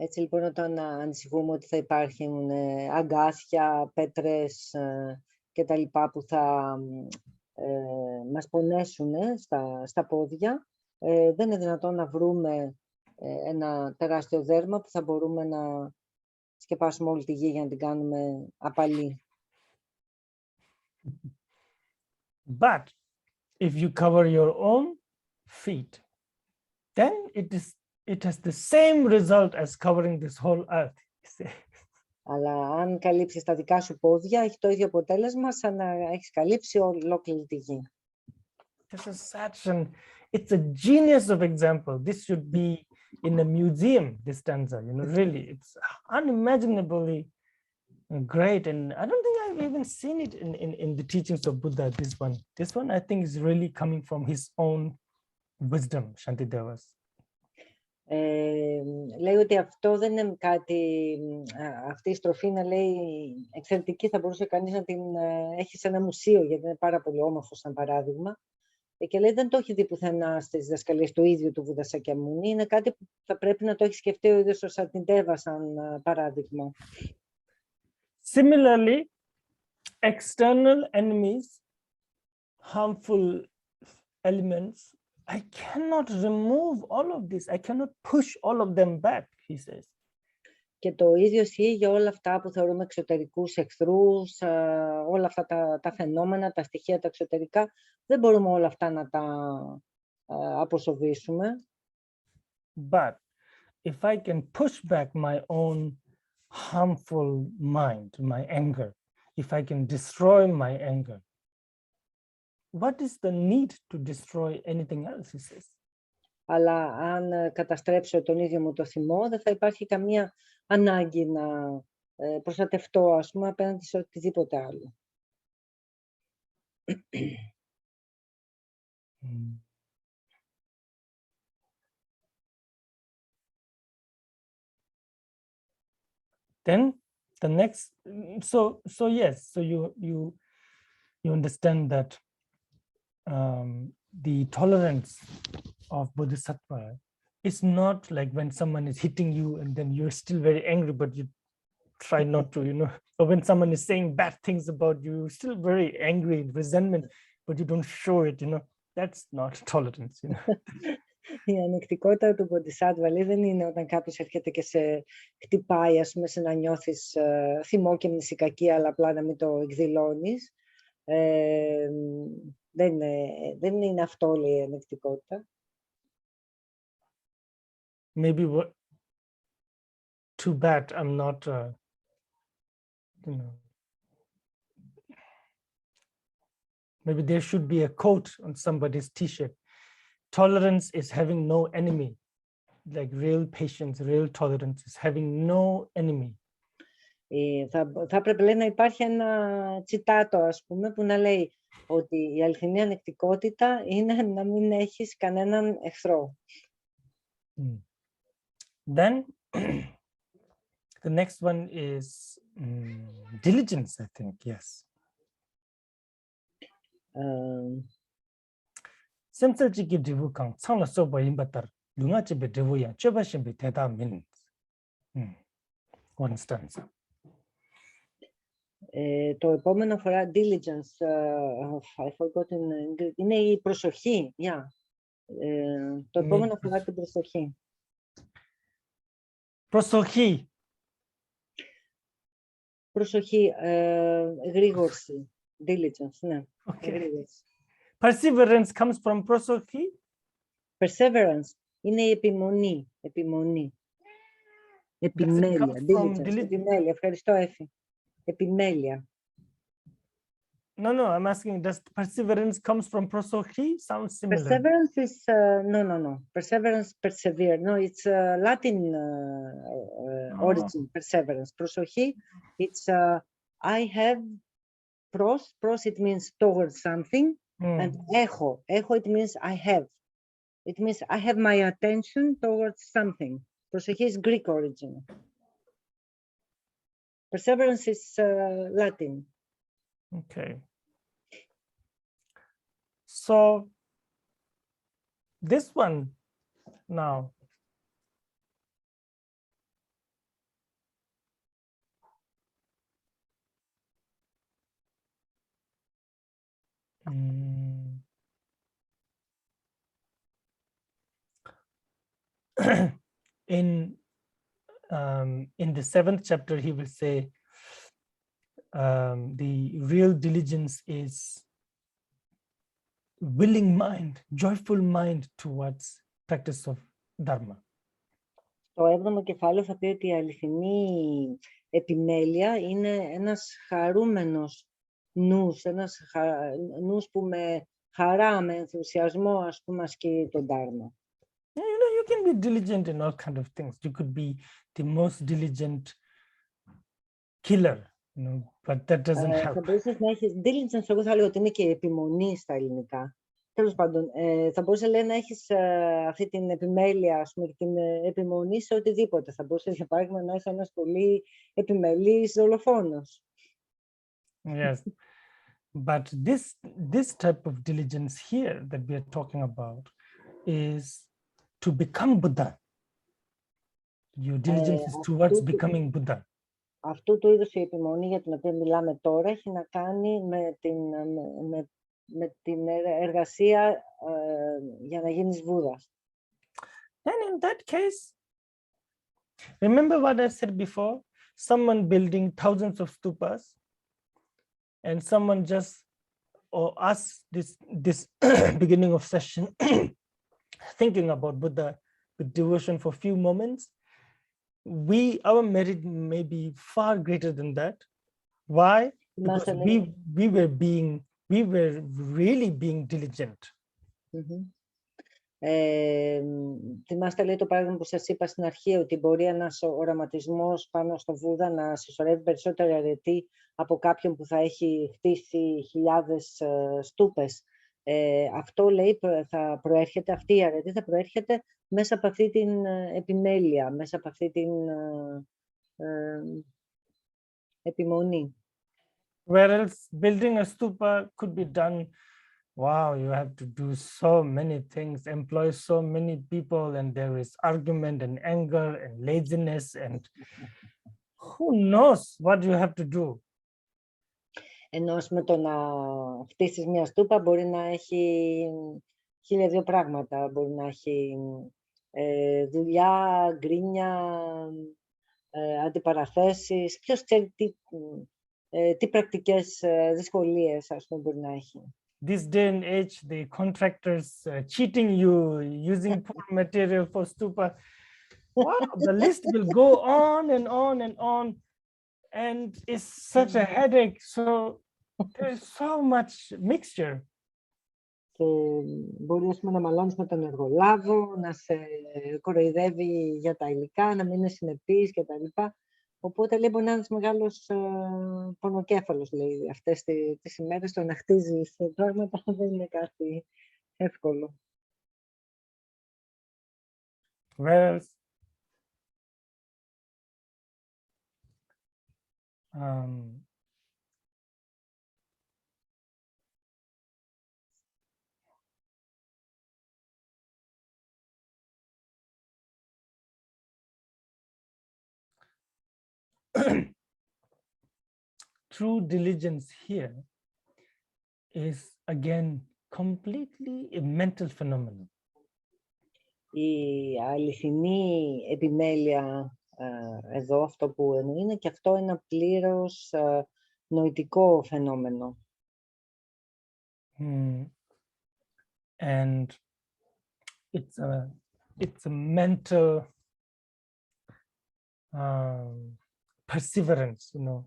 Έτσι λοιπόν, όταν ανησυχούμε ότι θα υπάρχουν αγκάθια, πέτρες και τα λοιπά που θα μας πονέσουν στα πόδια, δεν είναι δυνατόν να βρούμε ένα τεράστιο δέρμα που θα μπορούμε να σκεπάσουμε όλη τη γη για να την κάνουμε απαλή. But if you cover your own feet, then it has the same result as covering this whole earth. Αλλά αν καλύψεις τα δικά σου πόδια, έχει το ίδιο αποτέλεσμα σαν να έχεις καλύψει ολόκληρη τη γη. It's a genius of example. This should be in a museum, this stanza, really, it's unimaginably great. And I don't think I've even seen it in the teachings of Buddha, this one I think is really coming from his own wisdom, Shantidevas. Λέει ότι αυτό δεν είναι κάτι, αυτή η στροφή να λέει εξαιρετική, θα μπορούσε κανείς να την έχει σε ένα μουσείο, γιατί είναι πάρα πολύ όμορφο σαν παράδειγμα. Και λέει δεν το έχει δει πουθενά στις διδασκαλίες του ίδιου του Βούδα Σακιαμούνι, είναι κάτι που θα πρέπει να το έχει σκεφτεί ο ίδιος ο Σαντιντέβα σαν παράδειγμα. Similarly, external enemies, harmful elements, I cannot remove all of this. I cannot push all of them back, he says. Και το ίδιο ισχύει για όλα αυτά που θεωρούμε εξωτερικούς εχθρούς, όλα αυτά τα φαινόμενα, τα στοιχεία, τα εξωτερικά. Δεν μπορούμε όλα αυτά να τα αποσοβήσουμε. But if I can push back my own harmful mind, my anger, if I can destroy my anger, what is the need to destroy anything else, he says. Αλλά αν καταστρέψω τον ίδιο μου το θυμό, δεν θα υπάρχει καμία ανάγκη να προστατευτώ, ας πούμε, απέναντι σε οτιδήποτε άλλο. Then the next, so yes, so you understand that the tolerance of Bodhisattva is not like when someone is hitting you and then you're still very angry, but you try not to, or when someone is saying bad things about you, you're still very angry, resentment, but you don't show it, that's not tolerance. Η ανεκτικότητα του Bodhisattva δεν είναι όταν κάποιος έρχεται και σε χτυπάει, ας πούμε, σε να νιώθεις θυμό και μνησικακία, αλλά απλά να μην το εκδηλώνεις. Δεν είναι αυτό, λέει, η ανεκτικότητα. Maybe too bad I'm not, maybe there should be a quote on somebody's t-shirt. Tolerance is having no enemy. Like real patience, real tolerance is having no enemy. Θα έπρεπε, λέει, να υπάρχει ένα τσιτάτο, ας πούμε, που να λέει ότι η αληθινή ανεκτικότητα είναι να μην έχεις κανέναν εχθρό. Then the next one is diligence, I think, yes. Semselchiki divu kang changla soba imbatar lunga chibe divu ya cheba shimbi teta min. One stanza. Το επόμενο αφορά diligence. I forgot in Greek. Είναι η προσοχή. Yeah. Το επόμενο αφορά την προσοχή. Προσοχή. Προσοχή. Γρήγορση. Diligence, ναι. Okay. Perseverance comes from προσοχή. Perseverance είναι η επιμονή. Επιμονή. Επιμέλεια. Diligence. Επιμέλεια. Ευχαριστώ, Έφη. Επιμέλεια. No, I'm asking, does perseverance comes from prosokhi? Sounds similar. Perseverance is, no. Perseverance, persevere. No, it's Latin origin, perseverance. Prosokhi, it's, I have, pros, it means towards something, and echo, it means I have. It means I have my attention towards something. Prosokhi is Greek origin. Perseverance is Latin. Okay. So this one now. In the 7th chapter, he will say the real diligence is willing mind, joyful mind towards practice of dharma. Το 7ο κεφάλαιο θα πει ότι η αληθινή επιμέλεια είναι ένας χαρούμενος νους, ένας νους που με χαρά, με ενθουσιασμό, ας πούμε, ασκεί τον δάρμα. You can be diligent in all kinds of things. You could be the most diligent killer, but that doesn't help. Θα μπορούσες να έχεις diligence, εγώ θα λέω ότι είναι και επιμονή στα ελληνικά. Τέλος πάντων, θα μπορούσες, λέει, να έχεις αυτή την επιμέλεια, ας πούμε, και την επιμονή σε οτιδήποτε. Θα μπορούσες, για παράδειγμα, να είσαι ένας πολύ επιμελής δολοφόνος. Yes, but this type of diligence here that we are talking about is to become Buddha. Your diligence is towards becoming Buddha. Αυτού του είδους η επιμονή για την οποία μιλάμε τώρα έχει να κάνει με την εργασία για να γίνεις Βούδας. And in that case, remember what I said before, someone building thousands of stupas and someone just, or us, this beginning of session, thinking about Buddha with devotion for a few moments, our merit may be far greater than that. Why? because we were really being diligent. Θυμάστε, λέει, το παράδειγμα που σας είπα στην αρχή, ότι μπορεί ένας οραματισμός πάνω στο Βούδα να συσσωρεύει περισσότερη αρετή από κάποιον που θα έχει χτίσει χιλιάδες στούπες. Αυτό, λέει, θα προέρχεται, αυτή η αρετή θα προέρχεται μέσα από αυτή την επιμέλεια, μέσα από αυτή την επιμονή. Whereas building a stupa could be done, wow, you have to do so many things, employ so many people, and there is argument and anger and laziness, and who knows what you have to do. Ενώ με το να χτίσεις μια στούπα μπορεί να έχει 1002 πράγματα. Μπορεί να έχει δουλειά, γκρίνια, αντιπαραθέσεις. Ποιος ξέρει τι πρακτικές δυσκολίες, ας πούμε, μπορεί να έχει. This day and age, the contractors cheating you, using poor material for stupa. Wow, the list will go on and on and on. And it's such a headache. So there's so much mixture. Και μπορεί, ας πούμε, να μαλώνεις με τον εργολάβο, να σε κοροϊδεύει για τα υλικά, να μην είναι συνεπής κτλ. Οπότε, λέει, μπορεί να είναι ένας μεγάλος πονοκέφαλος, λέει, αυτές τις ημέρες. Το να χτίζεις πράγματα δεν είναι κάτι εύκολο. Whereas true diligence here is again completely a mental phenomenon. Η αληθινή επιμέλεια εδώ, αυτό που εννοεί, είναι και αυτό ένα πλήρως νοητικό φαινόμενο. And it's a mental perseverance, you know.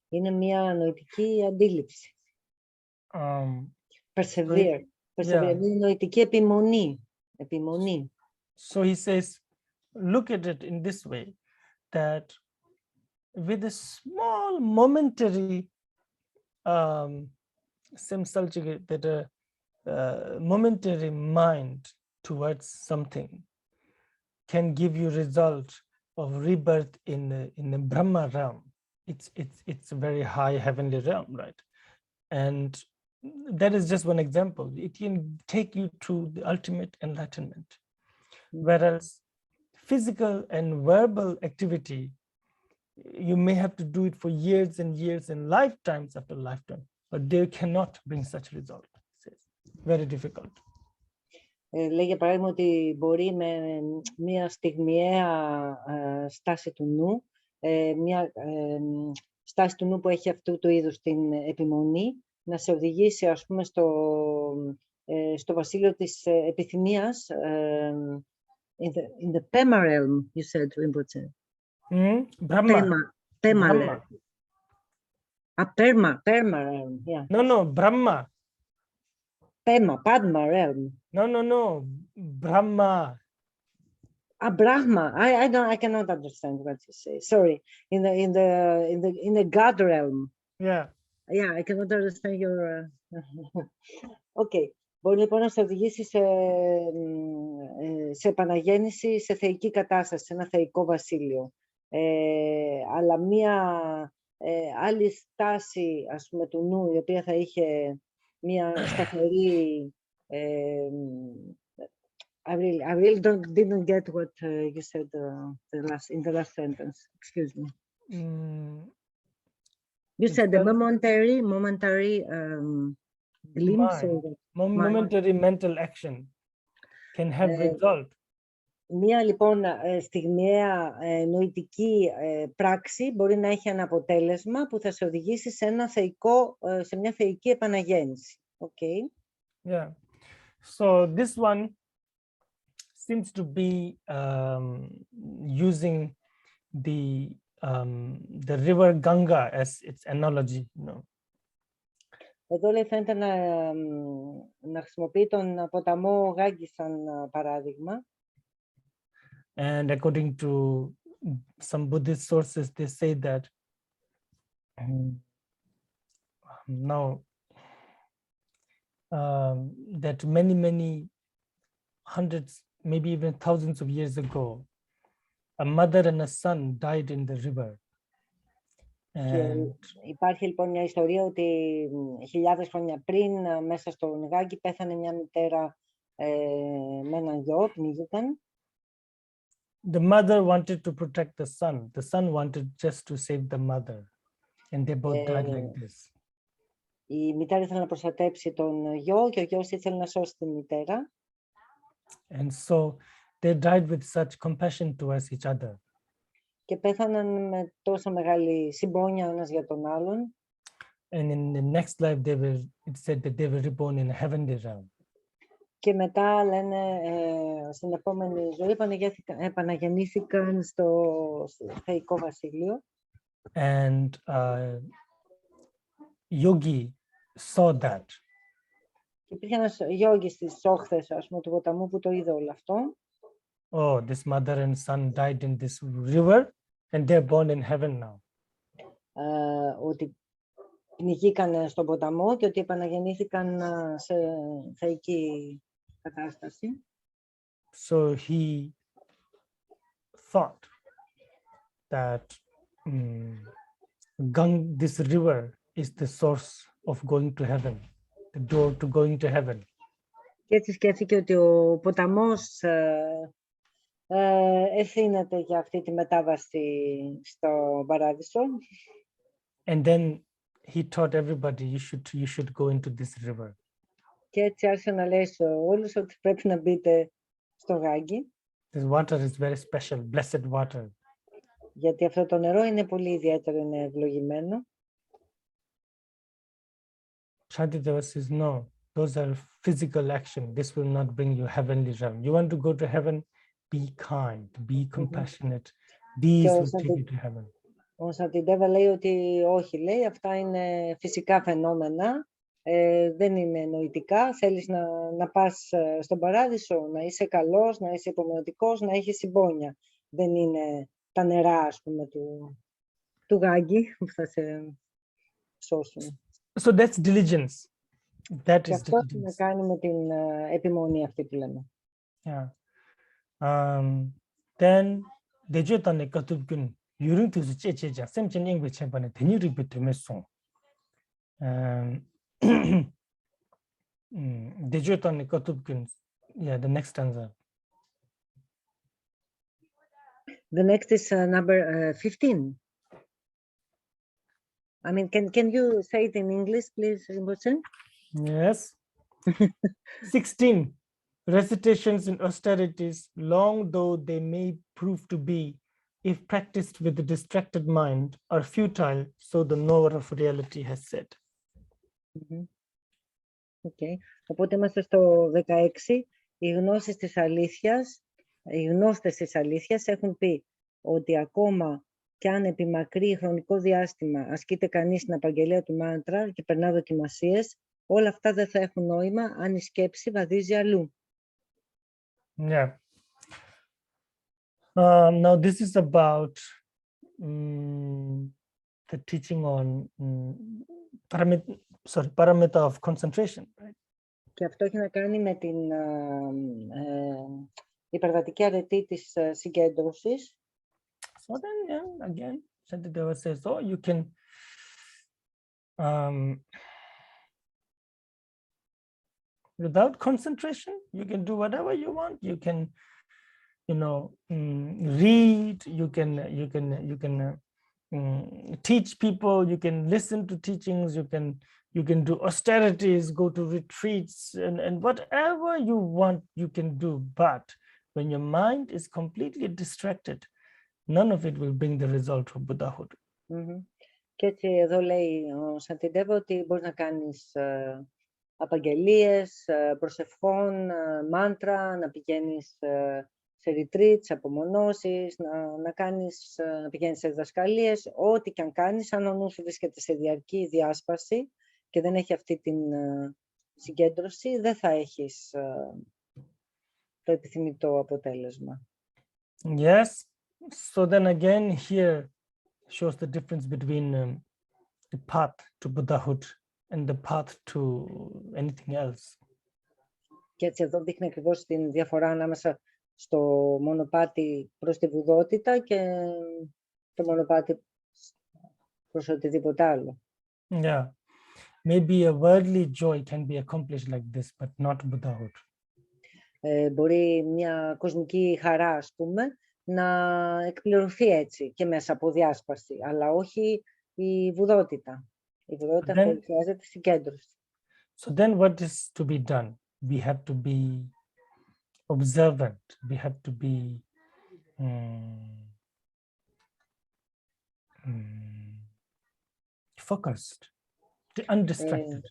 Είναι μια νοητική αντίληψη. Persevere. Είναι νοητική επιμονή. So he says, look at it in this way, that with a small momentary momentary mind towards something can give you result of rebirth in the Brahma realm. It's a very high heavenly realm, right? And that is just one example. It can take you to the ultimate enlightenment. Whereas physical and verbal activity, you may have to do it for years and years and lifetimes after lifetime, but they cannot bring such result. Very difficult. Λέει, για παράδειγμα, ότι μπορεί με μια στιγμιαία στάση του νου, μια στάση του νου που έχει αυτού του είδους την επιμονή, να σε οδηγήσει, ας πούμε, στο βασίλειο της επιθυμίας, in the Pema realm, you said, Rinpoche. Brahma. Pema realm. Pema realm, yeah. No, Brahma. Padma realm. No, Brahma. Brahma. I cannot understand what you say. Sorry. In the God realm. Yeah. Yeah, I cannot understand your. Okay. Μπορεί, λοιπόν, να σε οδηγήσει σε επαναγέννηση, σε θεϊκή κατάσταση, σε ένα θεϊκό βασίλειο. Αλλά μία άλλη στάση, ας πούμε, του νου, η οποία θα είχε μία σταθερή... I really didn't get what you said in the last sentence. Excuse me. You said the momentary glimpse. Momentary mental action can have result. Μία, λοιπόν, στιγμιαία νοητική πράξη μπορεί να έχει ένα αποτέλεσμα που θα σε οδηγήσει σε μια θεϊκή επαναγέννηση. Okay. Yeah. So this one seems to be using the the river Ganga as its analogy. Εδώ λέει φαίνεται να χρησιμοποιεί τον ποταμό Γάγκη σαν παράδειγμα. And according to some Buddhist sources, they say that now that many hundreds, maybe even thousands of years ago, a mother and a son died in the river. And υπάρχει λοιπόν μια ιστορία ότι χιλιάδες χρόνια πριν μέσα στον Γάγκη πέθανε μια μητέρα με έναν γιο, πνίγηκαν. the mother wanted to protect the son wanted just to save the mother, and they both died like this. Η μητέρα ήθελε να προστατέψει τον γιο και ο γιος ήθελε να σώσει τη μητέρα. And so they died with such compassion towards each other. Και πέθαναν με τόσο μεγάλη συμπόνια ο ένας για τον άλλον. And in the next life, it said that they were reborn in a heavenly realm. Και μετά λένε στην επόμενη ζωή επαναγεννήθηκαν στο θεϊκό βασίλειο. And Yogi saw that. Και υπήρχε ένας γιόγης στις όχθες, ας πούμε, του ποταμού που το είδε όλο αυτό. Oh, this mother and son died in this river, and they're born in heaven now. Ότι πνιγήκαν στον ποταμό και ότι επαναγεννήθηκαν σε θεϊκή κατάσταση. So he thought that this river is the source of going to heaven, the door to going to heaven. Και έτσι σκέφτηκε ότι ο ποταμός ευθύνεται για αυτή τη μετάβαση στο παράδεισο. And then he taught everybody, you should go into this river. Και έτσι άρχισε να λέει σε όλους ότι πρέπει να μπείτε στο Γάγκη. This water is very special, blessed water. Γιατί αυτό το νερό είναι πολύ ιδιαίτερο, είναι ευλογημένο. Shantideva says, no, those are physical action. This will not bring you heavenly realm. You want to go to heaven, be kind, be compassionate. These will take you to heaven. Ο Σαντιντέβα λέει ότι όχι, λέει, αυτά είναι φυσικά φαινόμενα, δεν είναι νοητικά. Θέλεις να πας στον παράδεισο, να είσαι καλός, να είσαι υπομονετικός, να έχεις συμπόνια. Δεν είναι τα νερά, ας πούμε, του Γάγκη που θα σε σώσουν. So that's diligence. That Και is αυτό diligence. να κάνει με την επιμονή αυτή που λέμε. Yeah. Then Dejotane Katubkun Yurun to Checha, Semchen English Champagne, then you repeat to Messon. Dejotane Katubkun, yeah, the next stanza. The next is number 15. I mean, can you say it in English, please, Rinpoche? Yes. 16. Recitations and austerities, long though they may prove to be, if practiced with a distracted mind, are futile, so the knower of reality has said. Okay. Οπότε είμαστε στο 16. Οι γνώσεις της αλήθειας, οι γνώστες της αλήθειας έχουν πει ότι ακόμα κι αν επί μακρύ χρονικό διάστημα ασκείται κανείς στην απαγγελία του μάντρα και περνά δοκιμασίες, όλα αυτά δεν θα έχουν νόημα αν η σκέψη βαδίζει αλλού. Yeah. Now this is about the teaching on paramita of concentration, right? Και αυτό έχει να κάνει με την υπερβατική αρετή της συγκέντρωσης. So then, yeah, again, Shantideva says, oh, you can without concentration, you can do whatever you want. You can, read. You can teach people. You can listen to teachings. You can do austerities, go to retreats, and whatever you want, you can do. But when your mind is completely distracted, none of it will bring the result of Buddhahood. Και έτσι εδώ λέει ο Σαντιντέβα ότι μπορείς να κάνεις απαγγελίες, προσευχών, μάντρα, να πηγαίνεις σε retreats, σε απομονώσεις, να πηγαίνεις σε διδασκαλίες, ό,τι και αν κάνεις, αν ο νους σου βρίσκεται σε διαρκή διάσπαση και δεν έχει αυτή την συγκέντρωση, δεν θα έχεις το επιθυμητό αποτέλεσμα. Yes. So then again, here shows the difference between the path to Buddhahood and the path to anything else. Και έτσι εδώ δείχνει ακριβώς την διαφορά ανάμεσα στο μονοπάτι προς τη βουδότητα και το μονοπάτι προς οτιδήποτε άλλο. Yeah. Maybe a worldly joy can be accomplished like this, but not Buddhahood. Μπορεί μια κοσμική χαρά, ας πούμε, να εκπληρωθεί έτσι και μέσα από διάσπαση, αλλά όχι η βουδότητα. Η βουδότητα χρειάζεται συγκέντρωση. So then what is to be done? We have to be observant. We have to be focused, undistracted.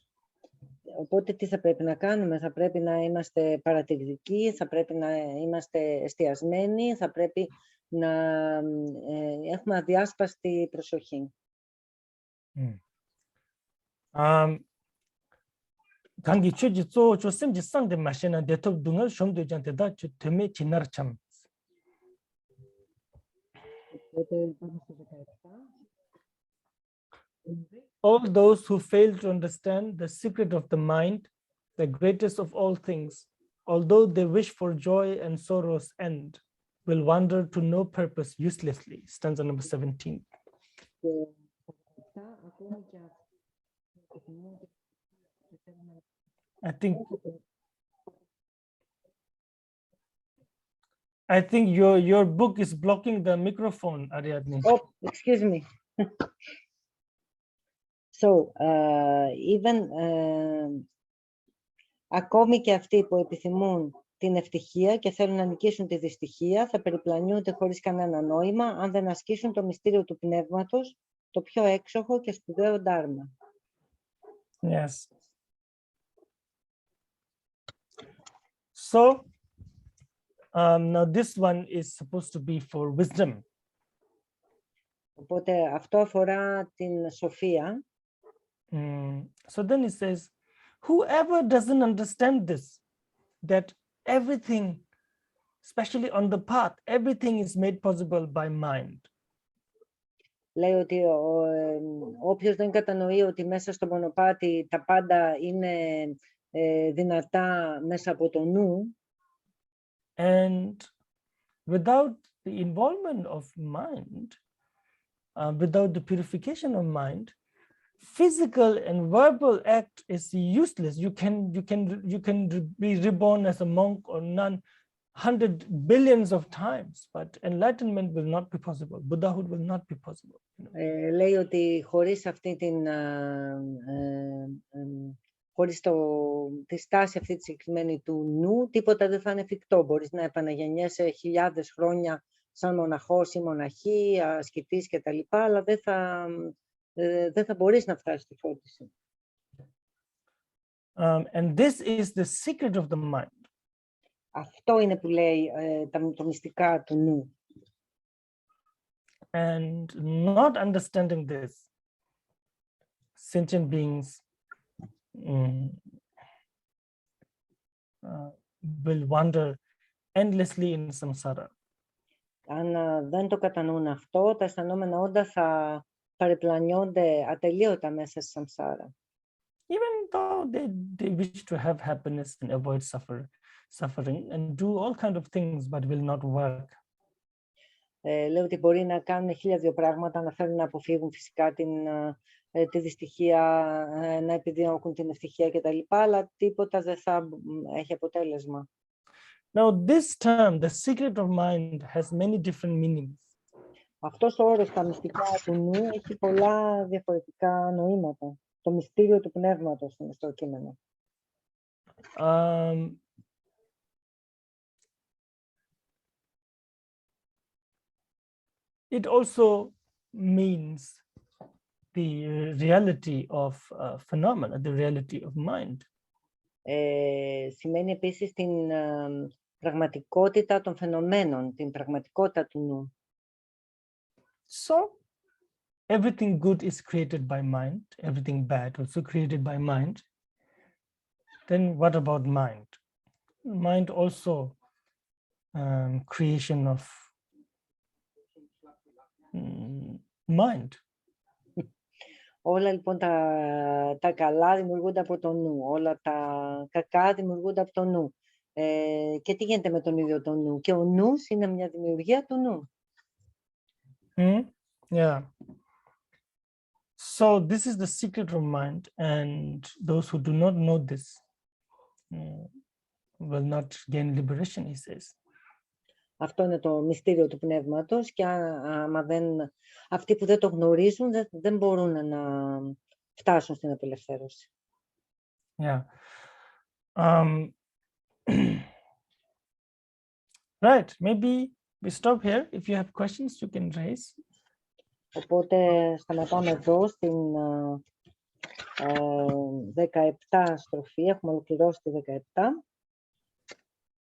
Οπότε τι θα πρέπει να κάνουμε? Θα πρέπει να είμαστε παρατηρητικοί, θα πρέπει να είμαστε εστιασμένοι, θα πρέπει να έχουμε αδιάσπαστη προσοχή. Kangi chuji zo cho simji sangde mashina de top dungal shomdo jante da chu teme chinar cham. All those who fail to understand the secret of the mind, the greatest of all things, although they wish for joy and sorrow's end, will wander to no purpose uselessly. Stanza number 17. I think your book is blocking the microphone, Ariadne. Oh, excuse me. So, even ακόμη και αυτοί που επιθυμούν την ευτυχία και θέλουν να νικήσουν τη δυστυχία θα περιπλανιούνται χωρίς κανένα νόημα αν δεν ασκήσουν το μυστήριο του πνεύματος, το πιο έξοχο και σπουδαίο ντάρμα. Yes. So, now this one is supposed to be for wisdom. Οπότε αυτό αφορά την σοφία. So then it says, whoever doesn't understand this, that everything, especially on the path, everything is made possible by mind. Λέει ότι όποιος δεν κατανοεί ότι μέσα στο μονοπάτι τα πάντα είναι δυνατά μέσα από το νου. And without the involvement of mind, without the purification of mind, physical and verbal act is useless. You can be reborn as a monk or nun 100 billions of times, but enlightenment will not be possible. Buddhahood will not be possible. Λέει ότι χωρίς αυτή χωρίς τη στάση αυτή τη συγκεκριμένη του νου, τίποτα δεν θα είναι εφικτό. Μπορείς να επαναγεννιέσαι χιλιάδες χρόνια σαν μοναχός ή μοναχή, ασκητής κτλ. Αλλά δεν θα μπορείς να φτάσεις στη φώτιση. And this is the secret of the mind. Αυτό είναι που λέει το μυστικά του νου. And not understanding this, sentient beings will wander endlessly in samsara. Αν δεν το κατανοούν αυτό, τα αισθανόμενα όντα θα παρεπλανιόνται ατελείωτα μέσα στη σαμσάρα. Even though they wish to have happiness and avoid suffering and do all kind of things, but will not work. Λέω ότι μπορεί να κάνουν 1002 πράγματα, να θέλουν να αποφύγουν φυσικά τη δυστυχία, να επιδιώκουν την ευτυχία κτλ. Αλλά τίποτα δεν θα έχει αποτέλεσμα. Now this term, the secret of mind, has many different meanings. Αυτός ο όρος, τα μυστικά του νου, έχει πολλά διαφορετικά νοήματα. Το μυστήριο του πνεύματος είναι στο κείμενο. It also means the reality of phenomena, the reality of mind. Σημαίνει επίσης την πραγματικότητα των φαινομένων, την πραγματικότητα του νου. So, everything good is created by mind, everything bad also created by mind. Then what about mind? Mind also creation of mind. Όλα λοιπόν τα καλά δημιουργούνται από το νου, όλα τα κακά δημιουργούνται από το νου. Και τι γίνεται με τον ίδιο τον νου? Και ο νους είναι μια δημιουργία του νου. Yeah. So this is the secret of mind, and those who do not know this will not gain liberation, he says. Αυτό είναι το μυστήριο του πνεύματος και αυτοί που δεν το γνωρίζουν δεν μπορούν να φτάσουν στην απελευθέρωση. Yeah. Right, maybe we stop here. If you have questions, you can raise. Οπότε σταματάμε εδώ στην 17 στροφή. Έχουμε ολοκληρώσει τη 17.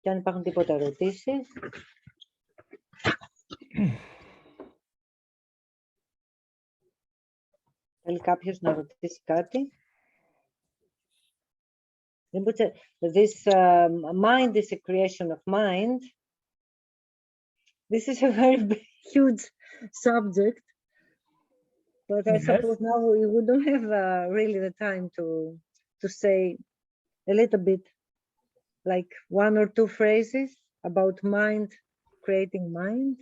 Και αν υπάρχουν τίποτα ερωτήσεις. Θέλει κάποιος να ρωτήσει κάτι? This mind is a creation of mind. This is a very huge subject. But I suppose now we don't have really the time to say a little bit, like one or two phrases about mind, creating mind.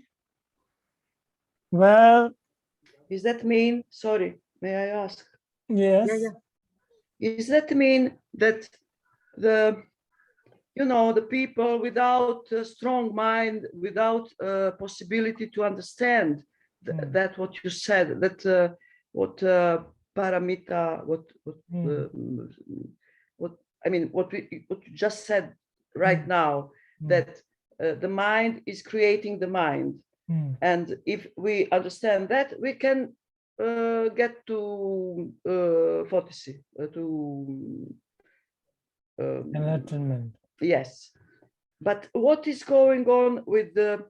Well, does that mean, sorry, may I ask? Yes. Yeah. Does that mean that the people without a strong mind, without possibility to understand that what you said, that what paramita, what you just said right now, that the mind is creating the mind, and if we understand that, we can get to enlightenment. Yes, but what is going on with the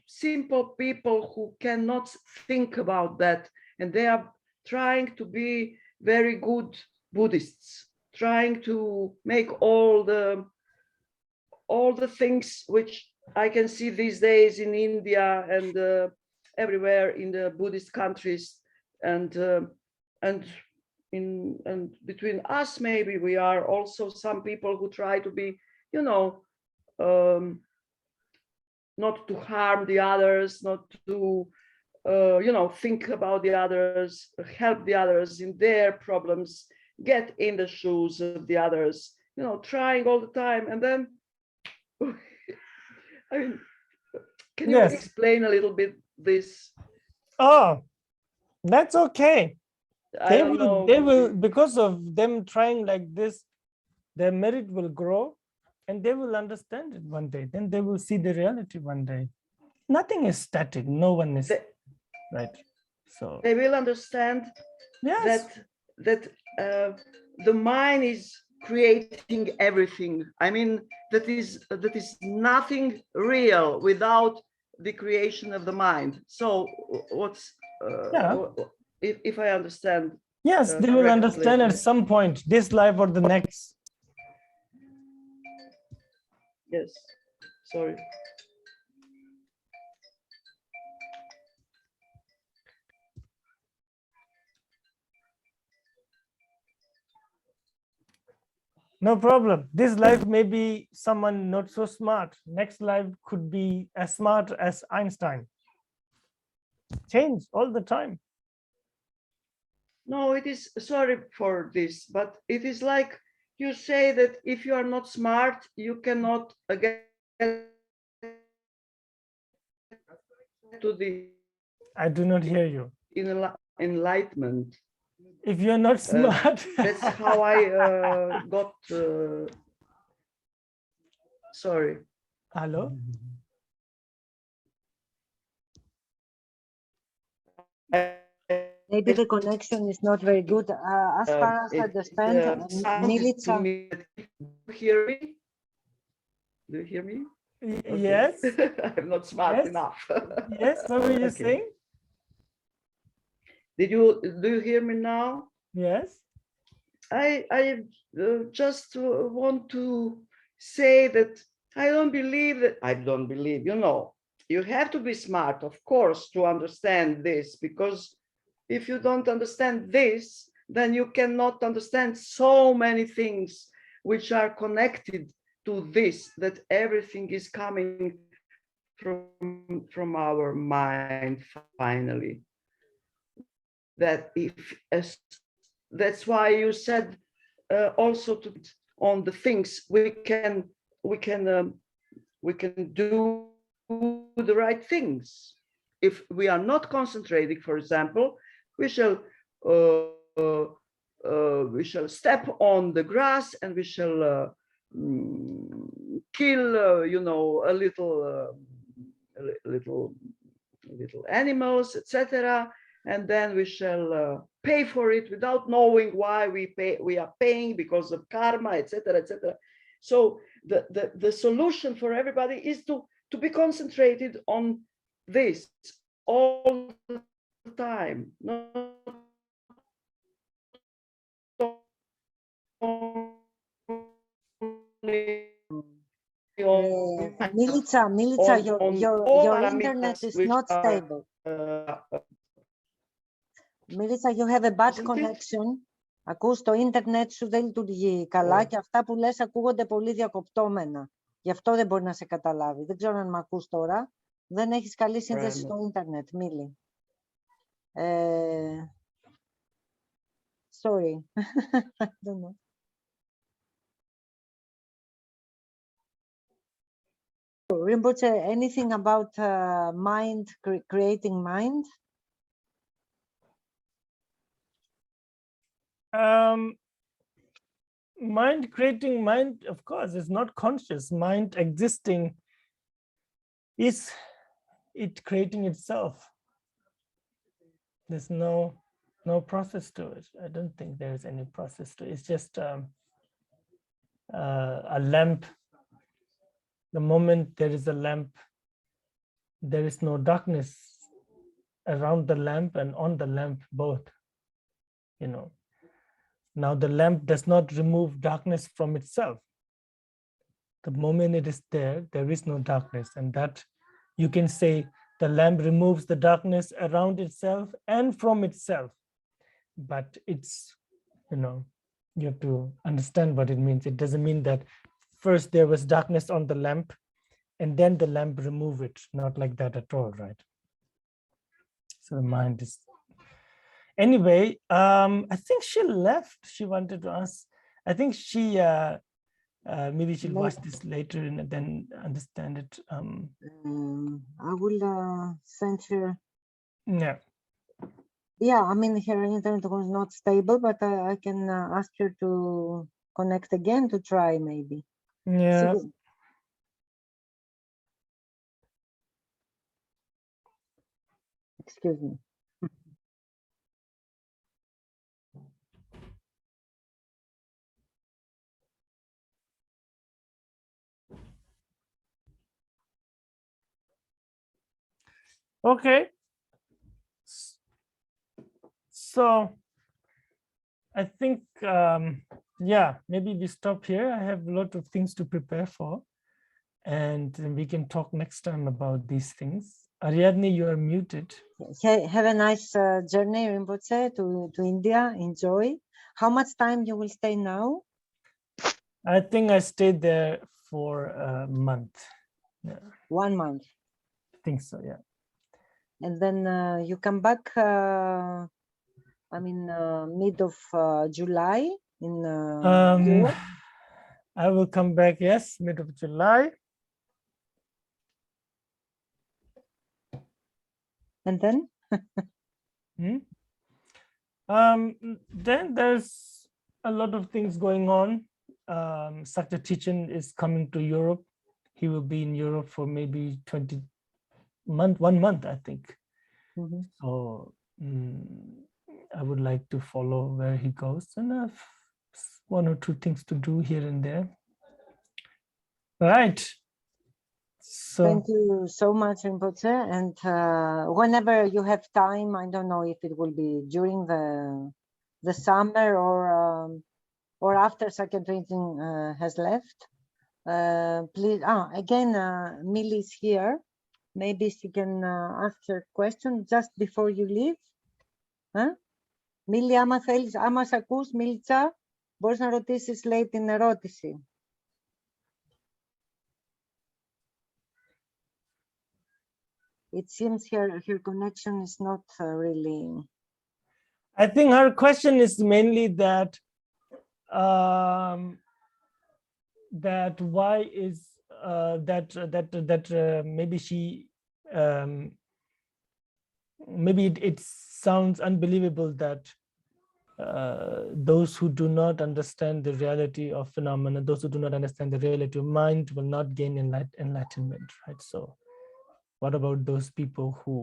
simple people who cannot think about that, and they are trying to be very good Buddhists, trying to make all the things which I can see these days in India and everywhere in the Buddhist countries, and between us, maybe we are also some people who try to be, not to harm the others, not to, think about the others, help the others in their problems, get in the shoes of the others, trying all the time. And then, can you explain a little bit this? Oh, that's okay. They will, because of them trying like this, their merit will grow, and they will understand it one day. Then they will see the reality one day. Nothing is static. No one is right. So they will understand that the mind is creating everything. I mean, that is nothing real without the creation of the mind. So what's if I understand? Yes, they will understand at some point, this life or the next. Yes, sorry. No problem. This life may be someone not so smart. Next life could be as smart as Einstein. Change all the time. No, it is, sorry for this, but it is like you say that if you are not smart, you cannot get to the... I do not hear you. Enlightenment. If you're not smart. That's how I got... sorry. Hello? Maybe the connection is not very good. As far as I understand, Milica. Hear me? Do you hear me? Yes. I'm not smart Yes. enough. Yes. What were you Okay. saying? Do you hear me now? Yes. I just want to say that I don't believe, you have to be smart, of course, to understand this, because if you don't understand this, then you cannot understand so many things which are connected to this, that everything is coming from our mind finally. That's why you said also on the things we can do the right things. If we are not concentrating, for example, we shall step on the grass and we shall kill a little animals, etc. And then we shall pay for it without knowing why we are paying, because of karma, etc., etc. So the solution for everybody is to be concentrated on this all the time, not Milica, your internet is not stable. Μίλησα, you have a bad connection. Ακούς, το ίντερνετ σου δεν λειτουργεί καλά και αυτά που λες ακούγονται πολύ διακοπτώμενα. Γι' αυτό δεν μπορεί να σε καταλάβει. Δεν ξέρω αν με ακούς τώρα. Δεν έχεις καλή σύνδεση στο ίντερνετ, Μίλη. Sorry. I don't know. Rinpoche, anything about mind, creating mind? Mind creating mind, of course, is not conscious. Mind existing is it creating itself. There's no process to it. I don't think there is any process to it. It's just a lamp. The moment there is a lamp, there is no darkness around the lamp and on the lamp both. Now the lamp does not remove darkness from itself. The moment it is there, there is no darkness, and that you can say the lamp removes the darkness around itself and from itself. But it's, you have to understand what it means. It doesn't mean that first there was darkness on the lamp and then the lamp remove it. Not like that at all, right? So the mind is. Anyway, I think she left. She wanted to ask. I think she maybe she'll watch this later and then understand it. I will send her. Yeah. Yeah, I mean, her internet was not stable, but I can ask her to connect again to try maybe. Yeah. Excuse me. Okay. So I think, yeah, maybe we stop here. I have a lot of things to prepare for, and we can talk next time about these things. Ariadne, you are muted. Have a nice journey, Rinpoche, to India. Enjoy. How much time you will stay now? I think I stayed there for a month. Yeah. 1 month. I think so, yeah. And then you come back, I mean, mid of July in Europe? I will come back, yes, mid of July. And then? Then there's a lot of things going on. Sakta Tichin is coming to Europe. He will be in Europe for maybe 1 month, I think. Mm-hmm. So I would like to follow where he goes, and I have 1 or 2 things to do here and there. Right. So Thank you so much, Rinpoche. And whenever you have time, I don't know if it will be during the summer or after second reading has left. Please, again, Millie is here. Maybe she can ask her question just before you leave. Μίλη, άμα σε ακούς, Μίλτσα, μπορείς να ρωτήσεις, λέει, την ερώτηση. It seems her connection is not really... I think her question is mainly that that why is maybe she maybe it sounds unbelievable that those who do not understand the reality of phenomena, those who do not understand the reality of mind will not gain enlightenment, right? So what about those people who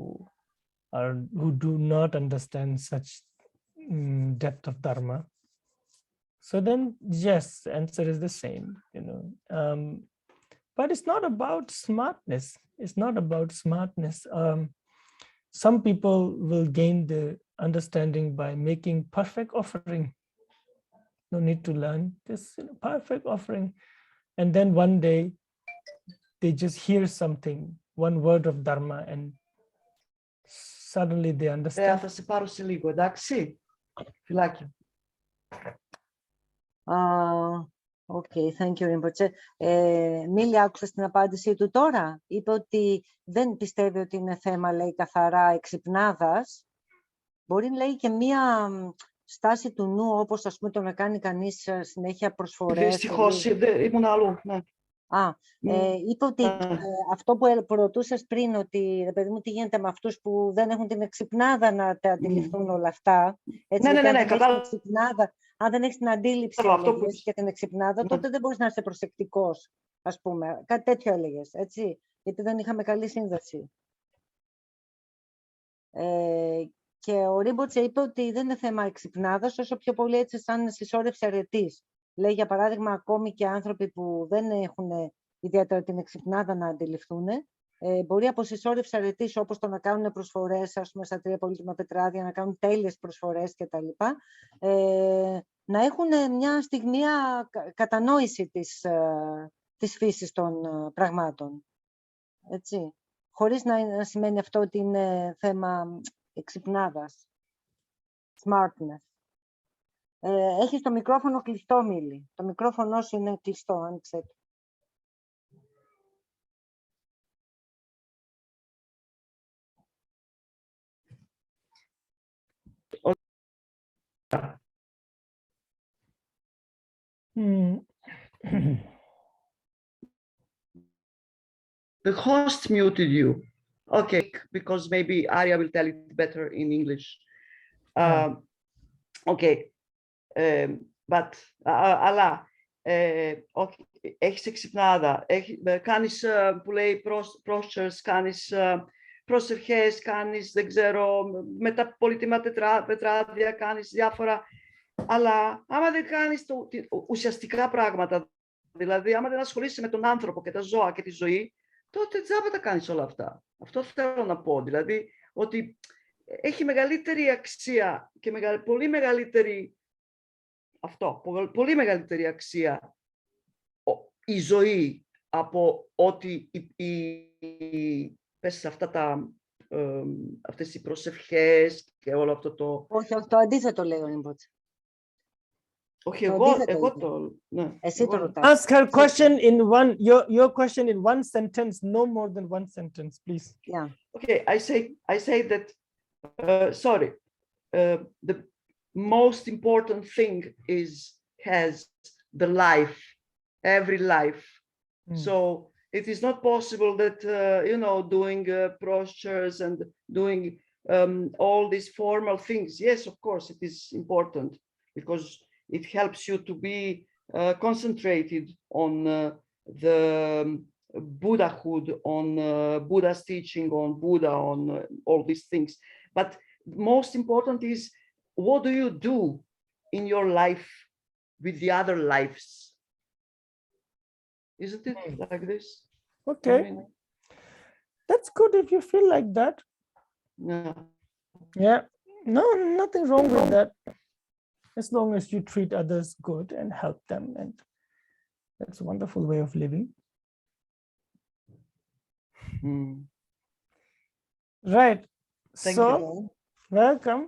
do not understand such depth of dharma? So then, yes, the answer is the same, you know. But it's not about smartness. It's not about smartness. Some people will gain the understanding by making perfect offering. No need to learn, just perfect offering. And then one day they just hear something, one word of dharma, and suddenly they understand. Θα σε πάρω σε λίγο, εντάξει. Φιλάκια. Okay, thank you, Rinpoche. Μίλη, άκουσες την απάντησή του τώρα. Είπε ότι δεν πιστεύει ότι είναι θέμα, λέει, καθαρά εξυπνάδας. Μπορεί, λέει, και μία στάση του νου, όπως, ας πούμε, το να κάνει κανείς συνέχεια προσφορές. Δυστυχώς, ήμουν αλλού, ναι. Είπε ότι αυτό που ρωτούσες πριν, ότι, ρε παιδί μου, τι γίνεται με αυτούς που δεν έχουν την εξυπνάδα να τα αντιληφθούν όλα αυτά. Έτσι, Ναι, κατάλαβα. Αν δεν έχεις την αντίληψη και την εξυπνάδα, τότε δεν μπορείς να είσαι προσεκτικός, ας πούμε. Κάτι τέτοιο έλεγες, έτσι, γιατί δεν είχαμε καλή σύνδεση. Και ο Ρίμποτσε είπε ότι δεν είναι θέμα εξυπνάδας, όσο πιο πολύ έτσι σαν συσσόρευση αρετής. Λέει, για παράδειγμα, ακόμη και άνθρωποι που δεν έχουν ιδιαίτερα την εξυπνάδα να αντιληφθούν, μπορεί από συσσόρευση αρετής, όπως το να κάνουν προσφορές, ας πούμε, στα 3 πολύτιμα πετράδια, να κάνουν τέλειες προσφορές κτλ., να έχουν μια στιγμία κατανόηση της φύσης των πραγμάτων. Έτσι. Χωρίς να σημαίνει αυτό ότι είναι θέμα εξυπνάδας. Smartness. Έχεις το μικρόφωνο κλειστό, Μίλη. Το μικρόφωνο σου είναι κλειστό, άνοιξε το. The host muted you. Okay, because maybe Arya will tell it better in English. Okay, but αλλά okay, έχεις εξυπνάδα, κάνεις που λέει postures, κάνεις προσευχές, κάνεις, δεν ξέρω, με τα πολύτιμα πετράδια, κάνεις διάφορα, αλλά άμα δεν κάνεις ουσιαστικά πράγματα, δηλαδή άμα δεν ασχολείσαι με τον άνθρωπο και τα ζώα και τη ζωή, τότε τζάμπα τα κάνεις όλα αυτά. Αυτό θέλω να πω, δηλαδή ότι έχει μεγαλύτερη αξία και πολύ μεγαλύτερη αξία η ζωή από ότι πες αυτές οι προσευχές και όλο αυτό το... Όχι, το αντίθετο λέω, Ριμπότσε. Όχι, εγώ το... Ναι, εσύ το ρωτάς. Ask her question in your question in one sentence, no more than one sentence, please. Yeah. Okay, I say that, sorry, the most important thing has the life, every life. So it is not possible that, doing postures and doing all these formal things. Yes, of course, it is important because it helps you to be concentrated on the Buddhahood, on Buddha's teaching, on Buddha, on all these things. But most important is, what do you do in your life with the other lives? Isn't it like this? Okay. That's good if you feel like that. Yeah. Yeah. No, nothing wrong with that. As long as you treat others good and help them, and that's a wonderful way of living. Right. Thank So, you. welcome.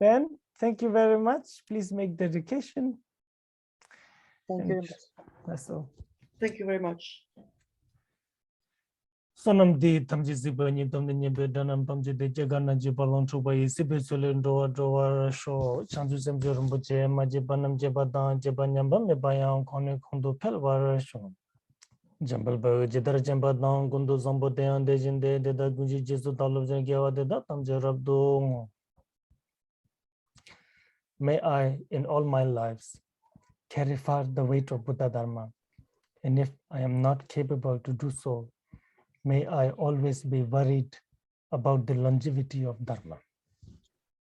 Ben, thank you very much. Please make dedication. Thank you. That's all. Thank you very much. Sonam di tamji zibani tamni nyebe danam pamji de jagana jibalon chubai sibe solendo doa sho chanju semjo rumbuche maji banam jebadan jebanyamba me bayang khone khondo pelwar sho jambal ba jidar jambadan gundo zambo de ande jinde de da gunji jesu dalov jan gyawa de da tamje rabdo. May I in all my lives carry far the weight of Buddha Dharma, and if I am not capable to do so, may I always be worried about the longevity of Dharma.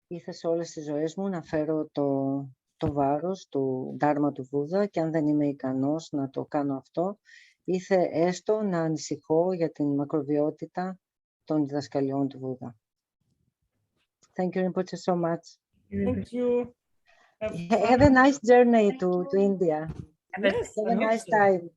Ήθεσα όλες τις ζωές μου να φέρω το βάρος του Δάρμα του Βούδα και αν δεν είμαι ικανός να το κάνω αυτό, ήθε έστω να ανησυχώ για την μακροβιότητα των διδασκαλιών του Βούδα. Thank you so much. Thank you. Have a nice journey to India. Yes, Have a nice time.